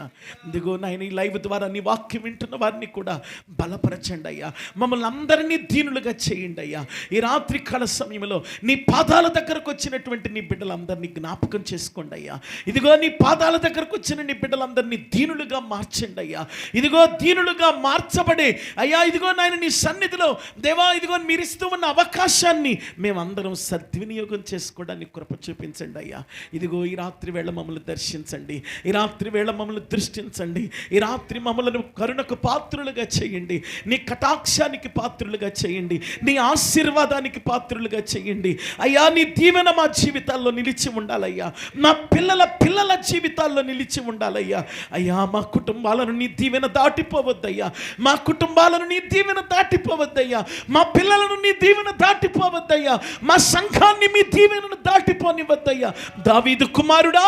D: ఇదిగో నాయన, ఈ లైవ్ ద్వారా నీ వాక్యం వింటున్న వారిని కూడా బలపరచండి అయ్యా. మమ్మల్ని అందరినీ దీనులుగా చేయండి అయ్యా. ఈ రాత్రి కాల సమయంలో నీ పాదాల దగ్గరకు వచ్చినటువంటి నీ బిడ్డలందరినీ జ్ఞాపకం చేసుకోండి అయ్యా. ఇదిగో నీ పాదాల దగ్గరకు వచ్చిన నీ బిడ్డలందరినీ దీనులుగా మార్చండి అయ్యా. ఇదిగో దీనులుగా మార్చబడే అయ్యా, ఇదిగో నాయన నీ సన్నిధిలో దేవా, ఇదిగో మీరు ఇస్తూ ఉన్న అవకాశాన్ని మేమందరం సద్వినియోగం చేసుకోవడానికి కృప చూపించండి అయ్యా. ఇదిగో ఈ రాత్రి వేళ మమ్మల్ని దర్శించండి, ఈ రాత్రి వేళ మమ్మల్ని దృష్టించండి. ఈ రాత్రి మమ్మల్ని కరుణకు పాత్రులుగా చేయండి, నీ కటాక్షానికి పాత్రులుగా చేయండి, నీ ఆశీర్వాదానికి పాత్రులుగా చేయండి అయ్యా. నీ దీవెన మా జీవితాల్లో నిలిచి ఉండాలయ్యా. మా పిల్లల జీవితాల్లో నిలిచి ఉండాలయ్యా. అయ్యా, మా కుటుంబాలను నీ దీవెన దాటిపోవద్దయ్యా. మా కుటుంబాలను నీ దీవెన దాటిపోవద్దయ్యా. మా పిల్లలను నీ దీవెన దాటిపోవద్దయ్యా. మా సంఘాన్ని మీ దీవెనను దాటిపోనివద్దయ్యా. దావీదు కుమారుడా,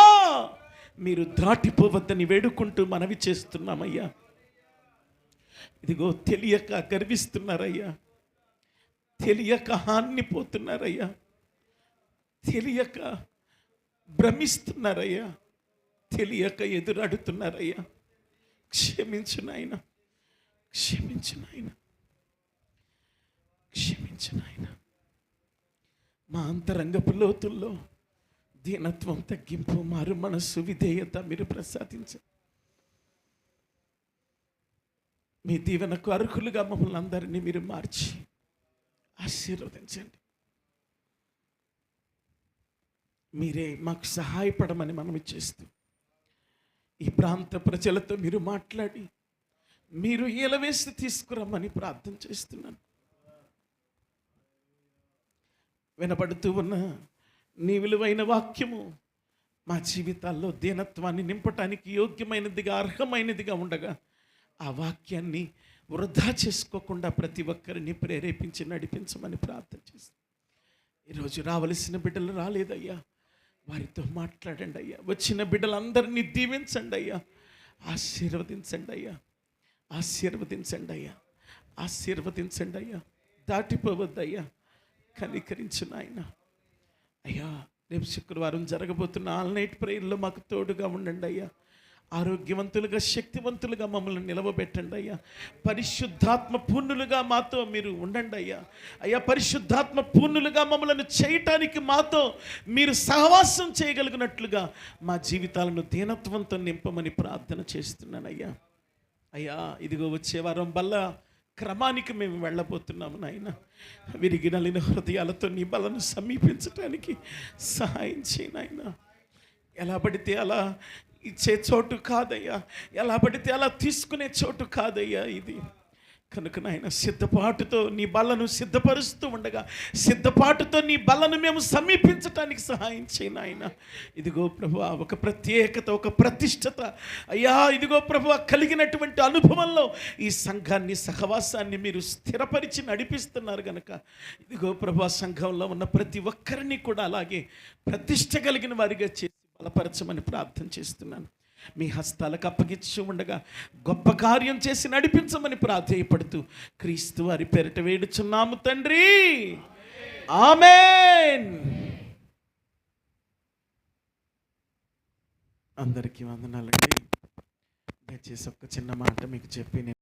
D: మీరు దాటిపోవద్దని వేడుకుంటూ మనవి చేస్తున్నామయ్యా. ఇదిగో తెలియక గర్విస్తున్నారయ్యా, తెలియక హానిపోతున్నారయ్యా, తెలియక భ్రమిస్తున్నారయ్యా, తెలియక ఎదురాడుతున్నారయ్యా. క్షమించు నాయన, క్షమించు నాయన, క్షమించు నాయన. మా అంతరంగపు లోతుల్లో దీనత్వం, తగ్గింపు, మారు మనస్సు, విధేయత మీరు ప్రసాదించండి. మీ దీవెనకు అర్హులుగా మమ్మల్ని అందరినీ మీరు మార్చి ఆశీర్వదించండి. మీరే మాకు సహాయపడమని మనం చేస్తూ ఈ ప్రాంత ప్రజలతో మీరు మాట్లాడి మీరు ఏలవేసి తీసుకురమ్మని ప్రార్థన చేస్తున్నాను. వినపడుతూ ఉన్న నీ విలువైన వాక్యము మా జీవితాల్లో దీనత్వాన్ని నింపటానికి యోగ్యమైనదిగా, అర్హమైనదిగా ఉండగా ఆ వాక్యాన్ని వృధా చేసుకోకుండా ప్రతి ఒక్కరిని ప్రేరేపించి నడిపించమని ప్రార్థన చేస్తాను. ఈరోజు రావలసిన బిడ్డలు రాలేదయ్యా, వారితో మాట్లాడండి అయ్యా. వచ్చిన బిడ్డలందరినీ దీవించండి అయ్యా, ఆశీర్వదించండి అయ్యా, ఆశీర్వదించండి అయ్యా, ఆశీర్వదించండి అయ్యా. దాటిపోవద్దయ్యా, కనికరించు నాయన. అయ్యా, రేపు శుక్రవారం జరగబోతున్న ఆల్ నైట్ ప్రేయర్లో మాకు తోడుగా ఉండండి అయ్యా. ఆరోగ్యవంతులుగా, శక్తివంతులుగా మమ్మల్ని నిలవబెట్టండి అయ్యా. పరిశుద్ధాత్మ పూర్ణులుగా మాతో మీరు ఉండండి అయ్యా. అయ్యా, పరిశుద్ధాత్మ పూర్ణులుగా మమ్మల్ని చేయటానికి మాతో మీరు సహవాసం చేయగలిగినట్లుగా మా జీవితాలను దీనత్వంతో నింపమని ప్రార్థన చేస్తున్నానయ్యా. అయ్యా, ఇదిగో వచ్చే వారం బల్ల క్రమానికి మేము వెళ్ళబోతున్నాము నాయన. విరిగి నలిన హృదయాలతో నీ బలను సమీపించటానికి సహాయం చేయి నాయన. ఎలా పడితే అలా ఇచ్చే చోటు కాదయ్యా, ఎలా పడితే అలా తీసుకునే చోటు కాదయ్యా ఇది. కనుక నాయన, సిద్ధపాటుతో నీ బలను సిద్ధపరుస్తూ ఉండగా, సిద్ధపాటుతో నీ బలను మేము సమీపించటానికి సహాయం చేయి నాయన. ఇదిగో ప్రభువా, ఒక ప్రత్యేకత, ఒక ప్రతిష్టత అయ్యా, ఇదిగో ప్రభువా, కలిగినటువంటి అనుభవంలో ఈ సంఘాన్ని, సహవాసాన్ని మీరు స్థిరపరిచి నడిపిస్తున్నారు కనుక ఇదిగో ప్రభువా, సంఘంలో ఉన్న ప్రతి ఒక్కరిని కూడా అలాగే ప్రతిష్ట కలిగిన వారిగా చేసి బలపరచమని ప్రార్థన చేస్తున్నాను. మీ హస్తాలకు అప్పగించి ఉండగా గొప్ప కార్యం చేసి నడిపించమని ప్రాధేయపడుతూ క్రీస్తు వారి పేరిట వేడుచున్నాము తండ్రి. ఆమేన్. అందరికీ వందనాలండి. దయచేసి ఒక చిన్న మాట మీకు చెప్పి